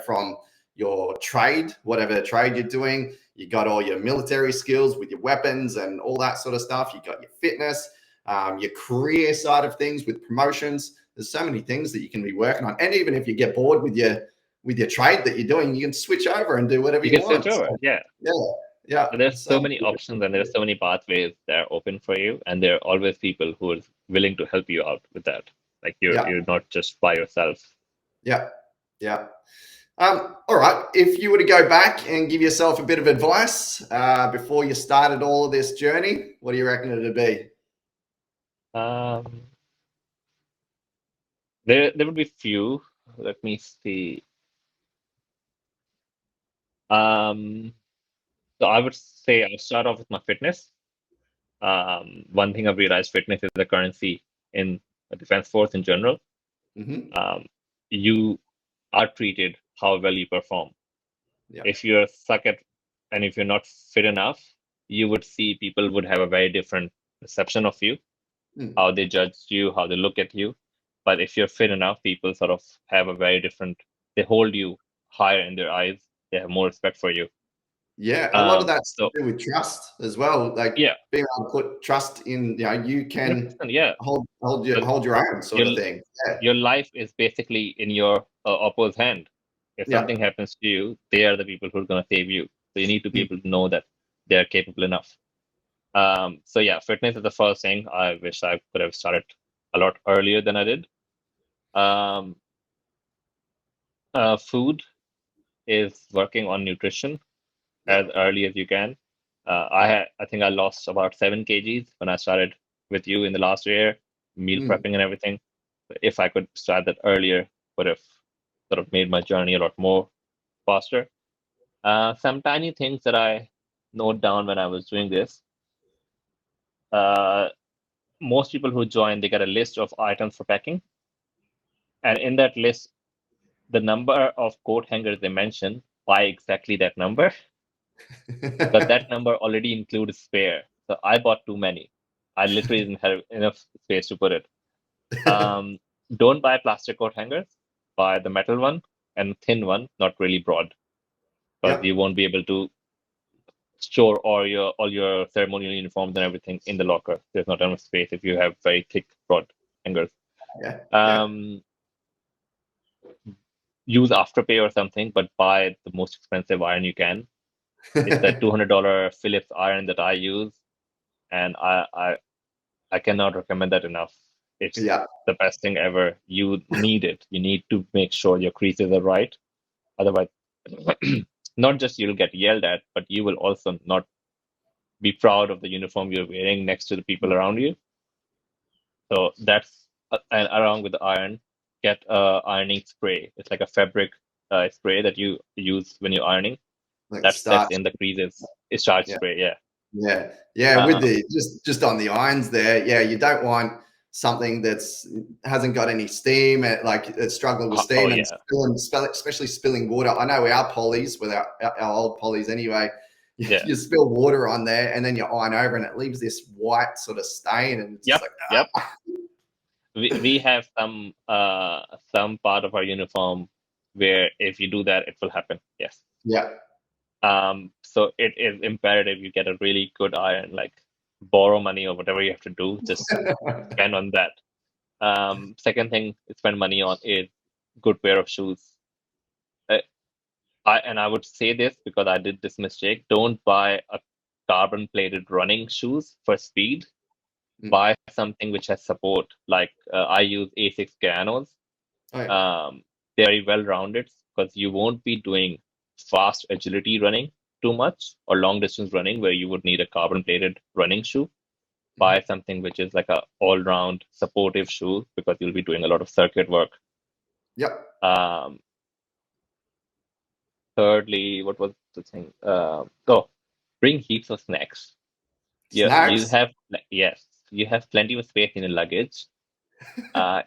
from your trade, whatever trade you're doing. You got all your military skills with your weapons and all that sort of stuff. You got your fitness, your career side of things with promotions. There's so many things that you can be working on. And even if you get bored with your trade that you're doing, you can switch over and do whatever you want. Switch over. Yeah. There's so many options, and there's so many pathways that are open for you, and there are always people who are willing to help you out with that. Like, you're not just by yourself. Yeah. All right. If you were to go back and give yourself a bit of advice before you started all of this journey, what do you reckon it'd be? There would be few. Let me see. So I would say I'll start off with my fitness. One thing I've realized, fitness is the currency in the defense force in general. You are treated how well you perform. If you're suck at, and if you're not fit enough, you would see people would have a very different perception of you, how they judge you, how they look at you. But if you're fit enough, people sort of have a very different, they hold you higher in their eyes. They have more respect for you. Yeah, a lot of that's to do with trust as well. Like, being able to put trust in, you can hold your own sort of thing. Your life is basically in your opposed hand. If something happens to you, they are the people who are going to save you. So you need to be able to know that they're capable enough. So fitness is the first thing. I wish I could have started a lot earlier than I did. Food is working on nutrition as early as you can. I think I lost about 7 kgs when I started with you in the last year, meal prepping and everything. If I could start that earlier, would have sort of made my journey a lot more faster. Some tiny things that I note down when I was doing this. Most people who join, they get a list of items for packing. And in that list, the number of coat hangers they mention, buy exactly that number. But that number already includes spare. So I bought too many. I literally didn't have enough space to put it. Don't buy plastic coat hangers. Buy the metal one and thin one, not really broad, because you Yep. won't be able to store all your ceremonial uniforms and everything in the locker. There's not enough space if you have very thick, broad hangers. Yeah. Yeah. Um, Use Afterpay or something, but buy the most expensive iron you can. It's that $200 Philips iron that I use, and I cannot recommend that enough. It's Yeah. the best thing ever. You need it. You need to make sure your creases are right. Otherwise, not just you'll get yelled at, but you will also not be proud of the uniform you're wearing next to the people around you. So that's and along with the iron, get ironing spray. It's like a fabric spray that you use when you're ironing. Like That sets starch. in the creases. It's charge Yeah. spray, yeah. Yeah. Yeah. With the just on the irons there. Yeah. You don't want something that's hasn't got any steam, like it's struggling with steam and especially spilling water. I know our polys, with our old polys anyway, you spill water on there and then you iron over and it leaves this white sort of stain, and it's just like, Yep. We have some part of our uniform where if you do that, it will happen. Yes. Yeah. So it is imperative you get a really good iron, like borrow money or whatever you have to do, just spend on that. Second thing to spend money on is good pair of shoes. I would say this because I did this mistake. Don't buy a carbon plated running shoes for speed. Buy something which has support. Like I use A6 Ganos. They're very well rounded because you won't be doing fast agility running too much or long distance running where you would need a carbon plated running shoe. Buy something which is like a all round supportive shoe because you'll be doing a lot of circuit work. Yep. Thirdly, what was the thing? Bring heaps of snacks. Snacks? You have plenty of space in your luggage.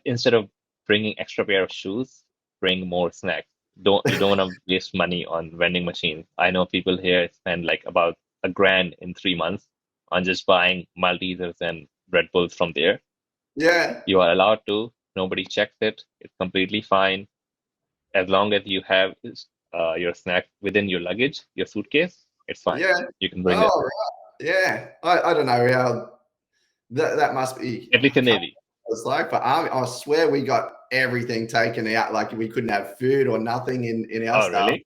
Instead of bringing extra pair of shoes, bring more snacks. You don't want to waste money on vending machines. I know people here spend like about $1,000 in 3 months on just buying Maltesers and Red Bulls from there. Yeah. You are allowed to. Nobody checks it. It's completely fine. As long as you have your snack within your luggage, your suitcase, it's fine. Yeah. You can bring it. Right. Yeah. I don't know how that must be. At least in Navy. It's like for Army, I swear we got everything taken out. Like we couldn't have food or nothing in our stuff. Really?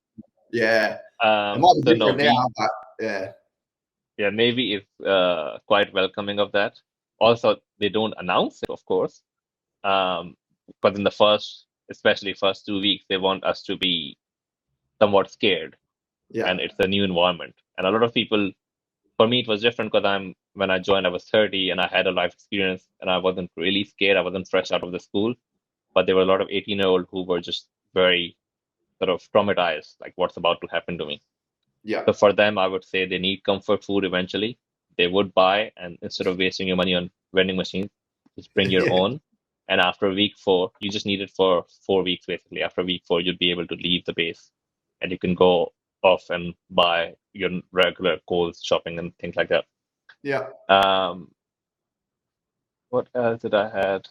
Yeah. It might be different now, but yeah. Yeah, Navy is quite welcoming of that. Also, they don't announce it, of course. But in the especially first 2 weeks, they want us to be somewhat scared. Yeah. And it's a new environment. And a lot of people, for me, it was different because when I joined, I was 30 and I had a life experience and I wasn't really scared. I wasn't fresh out of the school, but there were a lot of 18-year-old who were just very sort of traumatized, like what's about to happen to me. Yeah. So for them, I would say they need comfort food eventually. They would buy, and instead of wasting your money on vending machines, just bring your own. And after week 4, you just need it for 4 weeks, basically. After week 4, you'd be able to leave the base and you can go off and buy your regular Kohl's shopping and things like that. Yeah. What else did I had?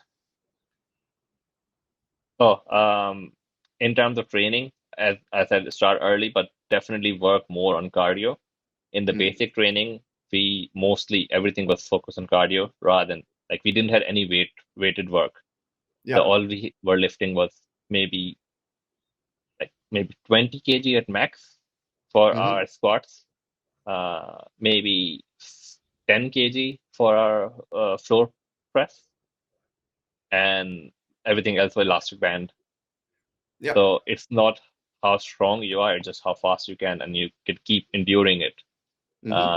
In terms of training, as I said, start early, but definitely work more on cardio. In the basic training, everything was focused on cardio rather than like we didn't have any weighted work. Yeah. So all we were lifting was maybe 20 kg at max for our squats, maybe 10 kg for our floor press, and everything else was elastic band. Yep. So it's not how strong you are, it's just how fast you can, and you can keep enduring it.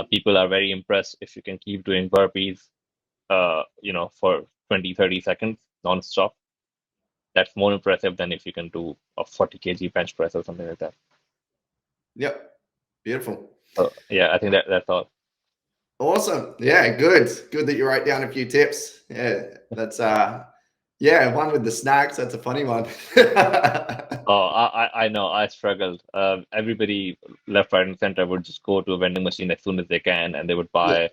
People are very impressed if you can keep doing burpees, for 20, 30 seconds non-stop. That's more impressive than if you can do a 40 kg bench press or something like that. Yep. Beautiful. So, yeah, I think that's all. Awesome. Yeah, good. Good that you wrote down a few tips. Yeah, that's one with the snacks. That's a funny one. I know. I struggled. Everybody left, right, and center would just go to a vending machine as soon as they can, and they would buy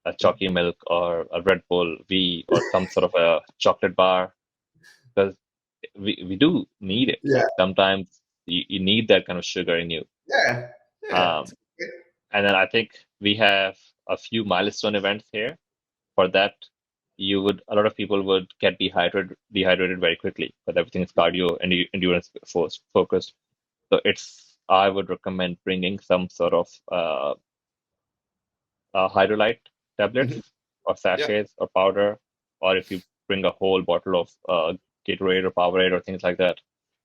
a chalky milk or a Red Bull V or some sort of a chocolate bar, because we do need it. Yeah. Like sometimes you need that kind of sugar in you. Yeah. Yeah. Um, and then I think we have a few milestone events here. For that, a lot of people would get dehydrated very quickly, but everything is cardio and endurance focused. So I would recommend bringing some sort of hydrolyte Mhm. tablets or Yeah. sachets or powder, or if you bring a whole bottle of Gatorade or Powerade or things like that,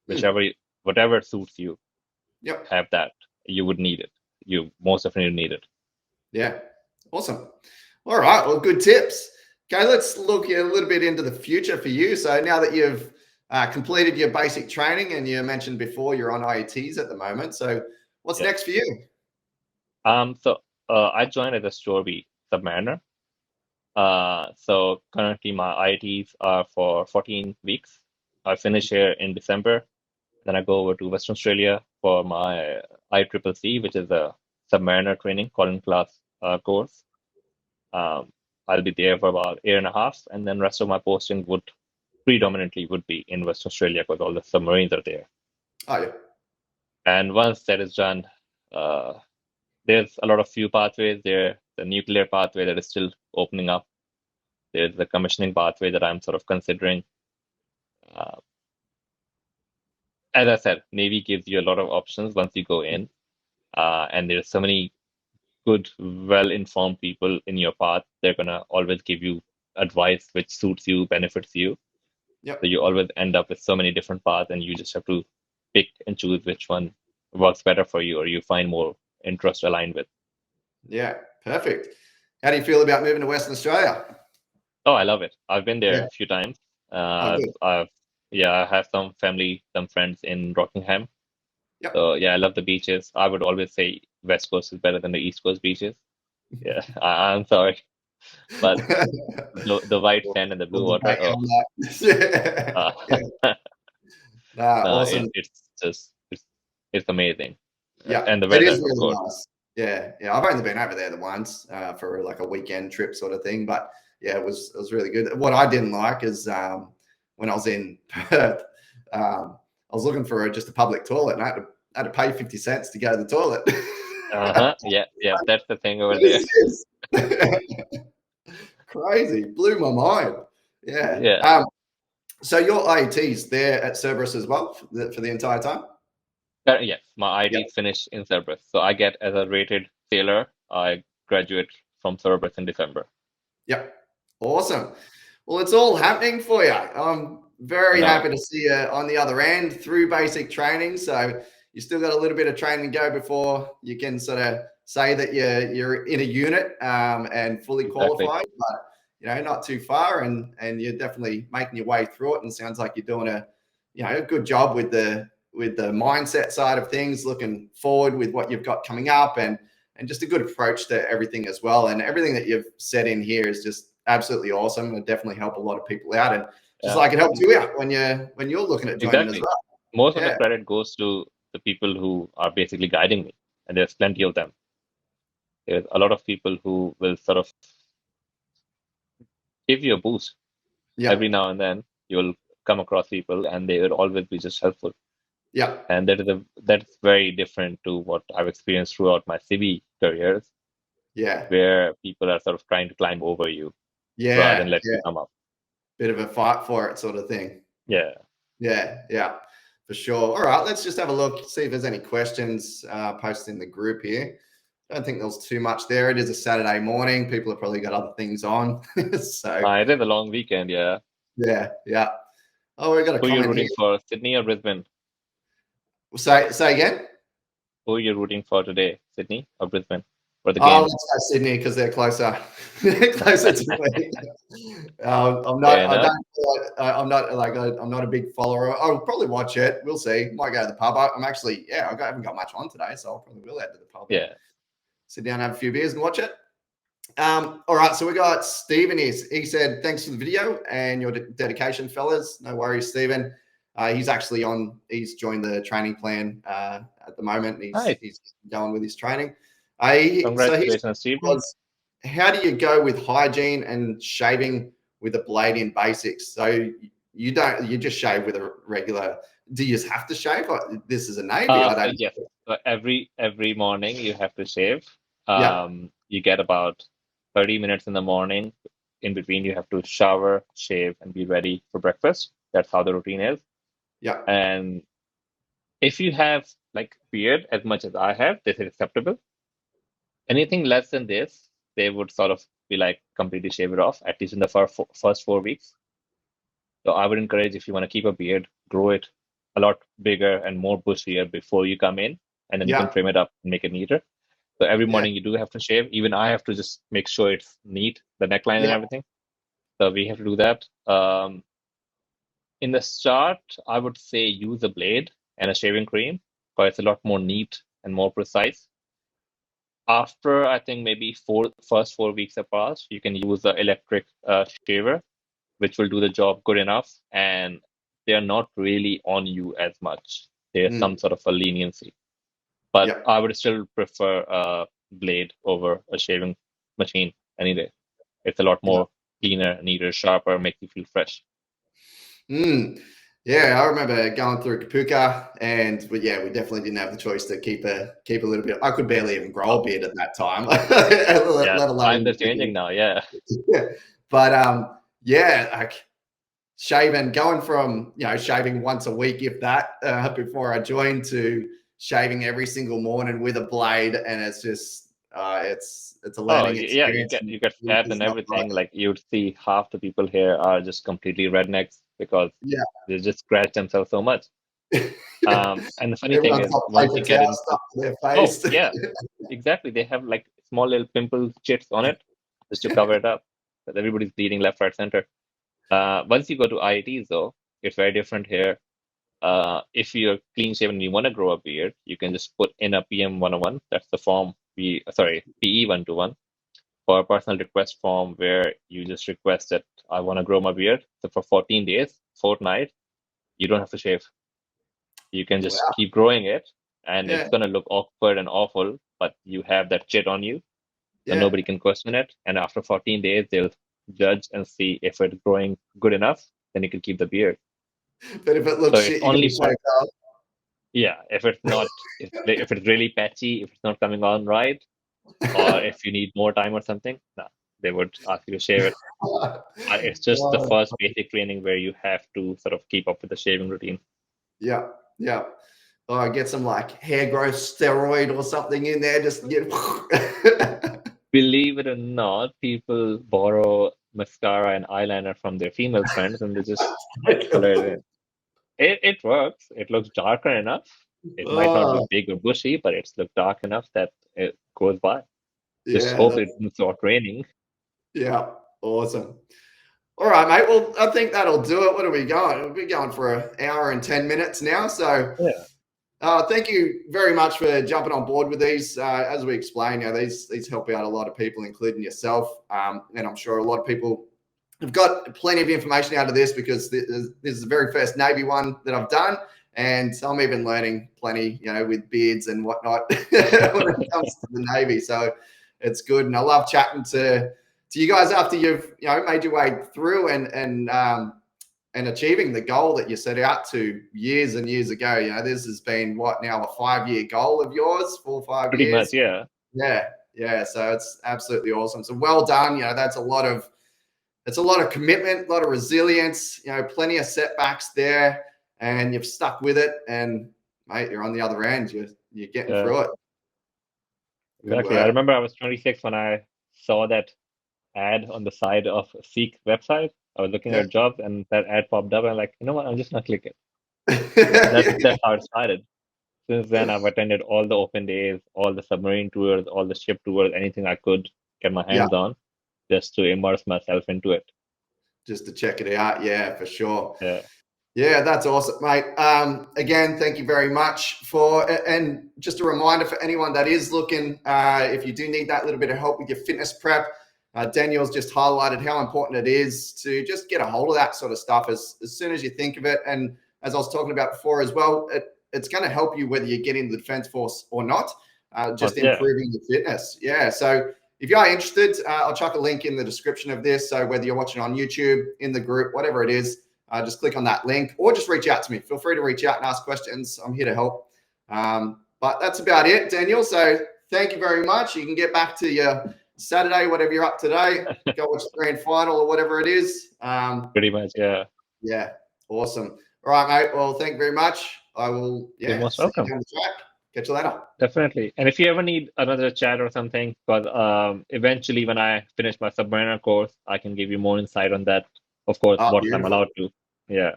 Mm. whatever suits you, Yep. have that. You would need it. You most definitely need it. Yeah. Awesome. All right. Well, good tips. Okay, let's look a little bit into the future for you. So now that you've completed your basic training, and you mentioned before you're on IETs at the moment. So what's Yeah. next for you? So I joined as a Storby submariner. So currently my IITs are for 14 weeks. I finish here in December. Then I go over to Western Australia for my ICCC, which is a submariner training calling class course. I'll be there for about a year and a half, and then rest of my posting would predominantly be in Western Australia because all the submarines are there. Oh, yeah. And once that is done, uh, there's a lot of few pathways there. The nuclear pathway that is still opening up. There's the commissioning pathway that I'm sort of considering. Uh, as I said, Navy gives you a lot of options once you go in, and there's so many good, well-informed people in your path. They're gonna always give you advice which suits you, benefits you. Yep. So you always end up with so many different paths, and you just have to pick and choose which one works better for you, or you find more interest aligned with. Yeah. Perfect. How do you feel about moving to Western Australia? Oh, I love it. I've been there Yeah. a few times. Oh, good. I have some family, some friends in Rockingham. Yep. So yeah, I love the beaches. I would always say West Coast is better than the East Coast beaches. Yeah, I'm sorry, but the white sand and the blue We'll water. debate you Oh, on that. uh, Yeah. Nah, no, awesome. it's amazing, Yeah, and the it weather, is of really course. nice. Yeah, yeah. I've only been over there the once for like a weekend trip sort of thing, but yeah, it was really good. What I didn't like is when I was in Perth, I was looking for just a public toilet, and I had to pay 50 cents to go to the toilet. Yeah, yeah. That's the thing over What there. is this? Crazy, blew my mind. Yeah. Yeah. So your IETs there at Cerberus as well for the entire time? Yes, my Yep. IDs finish in Cerberus, so I get as a rated sailor. I graduate from Cerberus in December. Yep. Awesome. Well, it's all happening for you. I'm I very know. happy to see you on the other end through basic training. So you still got a little bit of training to go before you can sort of say that you're in a unit and fully Exactly. qualified. But not too far, and you're definitely making your way through it. And sounds like you're doing a good job with the mindset side of things, looking forward with what you've got coming up, and just a good approach to everything as well. And everything that you've said in here is just absolutely awesome. It'll definitely help a lot of people out, and just Yeah, like it helps you out when you're looking at joining as exactly. well. Most of the Yeah, credit goes to the people who are basically guiding me, and there's plenty of them. There's a lot of people who will sort of give you a boost yeah, every now and then. You'll come across people, and they will always be just helpful. yeah, And that's very different to what I've experienced throughout my CV careers, yeah, where people are sort of trying to climb over you rather than yeah, let yeah. you come up. Bit of a fight for it, sort of thing. Yeah. Yeah, yeah, for sure. All right, let's just have a look, see if there's any questions posted in the group here. Don't think there's too much there. It is a Saturday morning. People have probably got other things on. So It is a long weekend, yeah. yeah, yeah. Oh, we got a Who are you comment here. rooting for, Sydney or Brisbane? Say again. Who are you rooting for today, Sydney or Brisbane, for the Oh, game? let's go Sydney because they're closer. They're closer to me. I'm not. Fair I enough. don't. I'm not like. I'm not a big follower. I'll probably watch it. We'll see. Might go to the pub. I'm actually. Yeah, I haven't got much on today, so I probably will head to the pub and Yeah. sit down, have a few beers, and watch it. All right. So we got Stephen here. He said, "Thanks for the video and your dedication, fellas. No worries, Stephen. He's actually on. He's joined the training plan at the moment. Nice. He's going with his training. So he Congratulations, Stephen. was how do you go with hygiene and shaving with a blade in basics? So you just shave with a regular. Do you just have to shave? This is a Navy. I don't. Yes. So every morning you have to shave. Yeah. You get about 30 minutes in the morning. In between, you have to shower, shave, and be ready for breakfast. That's how the routine is. Yeah. And if you have like beard as much as I have, this is acceptable. Anything less than this, they would sort of be like completely shave it off, at least in the first 4 weeks. So I would encourage, if you want to keep a beard, grow it a lot bigger and more bushier before you come in, and then you can Yeah. trim it up and make it neater. So every Yeah. morning you do have to shave. Even I have to just make sure it's neat, the neckline and Yeah. everything. So we have to do that. In the start, I would say use a blade and a shaving cream, but it's a lot more neat and more precise. After, I think, maybe first 4 weeks have passed, you can use the electric shaver, which will do the job good enough, and they are not really on you as much. There's some sort of a leniency, but Yeah. I would still prefer a blade over a shaving machine any day. It's a lot more cleaner, neater, sharper, makes you feel fresh. Yeah, I remember going through Kapuka, but yeah, we definitely didn't have the choice to keep a little bit. I could barely even grow a beard at that time, Yeah, let alone. times are changing now. Yeah. Yeah. But yeah, like shaving, going from shaving once a week, if that, before I joined, to shaving every single morning with a blade, and it's just it's a Oh, learning yeah, experience. you get fat It's and not right. everything. Like you'd see half the people here are just completely rednecks because Yeah. they just scratch themselves so much. Yeah. And the funny thing Everyone's is, got once paper you get towel into, stuck to their oh face. yeah, exactly, they have like small little pimple chits on it just to cover it up. But everybody's bleeding left, right, center. Once you go to IITs though, it's very different here. If you're clean shaven and you want to grow a beard, you can just put in a PM 101. That's the form PE 121, for a personal request form where you just request that I want to grow my beard. So for 14 days, fortnight, you don't have to shave. You can just Wow. keep growing it, and Yeah. it's gonna look awkward and awful, but you have that chit on you, so Yeah. nobody can question it. And after 14 days, they'll judge and see if it's growing good enough, then you can keep the beard. But if it So looks it's shit, you got to only shave off. yeah, if it's not, if it's really patchy, if it's not coming on right, or if you need more time or something, no, they would ask you to shave it. It's just the Oh, first basic training where you have to sort of keep up with the shaving routine. yeah. Yeah. Or get some like hair growth steroid or something in there. Just get. Believe it or not, people borrow mascara and eyeliner from their female friends and they just color it in. It works. It looks darker enough. It might not be Oh, big or bushy, but it's look dark enough that it goes by. Just yeah. hope it doesn't start raining. Yeah. Awesome. All right, mate. Well, I think that'll do it. What are we going? We're going for an hour and 10 minutes now. So Yeah. thank you very much for jumping on board with these. As we explained, these help out a lot of people, including yourself. And I'm sure a lot of people have got plenty of information out of this, because this is the very first Navy one that I've done. And I'm even learning plenty, with beards and whatnot when it comes to the Navy. So it's good. And I love chatting to you guys after you've, made your way through and achieving the goal that you set out to years and years ago. This has been what now, a 5-year goal of yours, 4 or 5 Pretty years. much, yeah. Yeah. So it's absolutely awesome. So well done. That's a lot of commitment, a lot of resilience, plenty of setbacks there, and you've stuck with it, and mate, you're on the other end. You're getting Yeah, through it. Good exactly. I work. remember I was 26 when I saw that ad on the side of a Seek website. I was looking Yeah. at jobs and that ad popped up and I'm like, you know what, I'm just gonna click it. Yeah. That's how it started. Since then, I've attended all the open days, all the submarine tours, all the ship tours, anything I could get my Yeah. hands on, just to immerse myself into it. Just to check it out. Yeah, for sure. Yeah. Yeah, that's awesome, mate. Again, thank you very much and just a reminder for anyone that is looking, if you do need that little bit of help with your fitness prep, Daniyal's just highlighted how important it is to just get a hold of that sort of stuff as soon as you think of it. And as I was talking about before as well, it's going to help you whether you get into the Defence Force or not, just Yeah. improving your fitness. Yeah. So if you are interested, I'll chuck a link in the description of this. So whether you're watching on YouTube, in the group, whatever it is, just click on that link or just reach out to me. Feel free to reach out and ask questions. I'm here to help. But that's about it, Daniyal. So thank you very much. You can get back to your Saturday, whatever you're up today. Go watch the grand final or whatever it is. Pretty much, yeah. Yeah, awesome. All right, mate. Well, thank you very much. I will, You're most see you welcome. down the track. Catch you later. Definitely. And if you ever need another chat or something, because eventually when I finish my submariner course, I can give you more insight on that. Of course, what I'm Beautiful. allowed to. Yeah.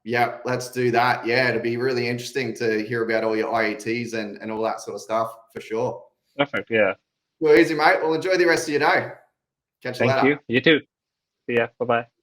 Yeah, let's do that. Yeah, it'd be really interesting to hear about all your IETs and all that sort of stuff for sure. Perfect. Yeah. Well, easy, mate. Well, enjoy the rest of your day. Catch you later. Thank you. You too. See ya. Bye-bye.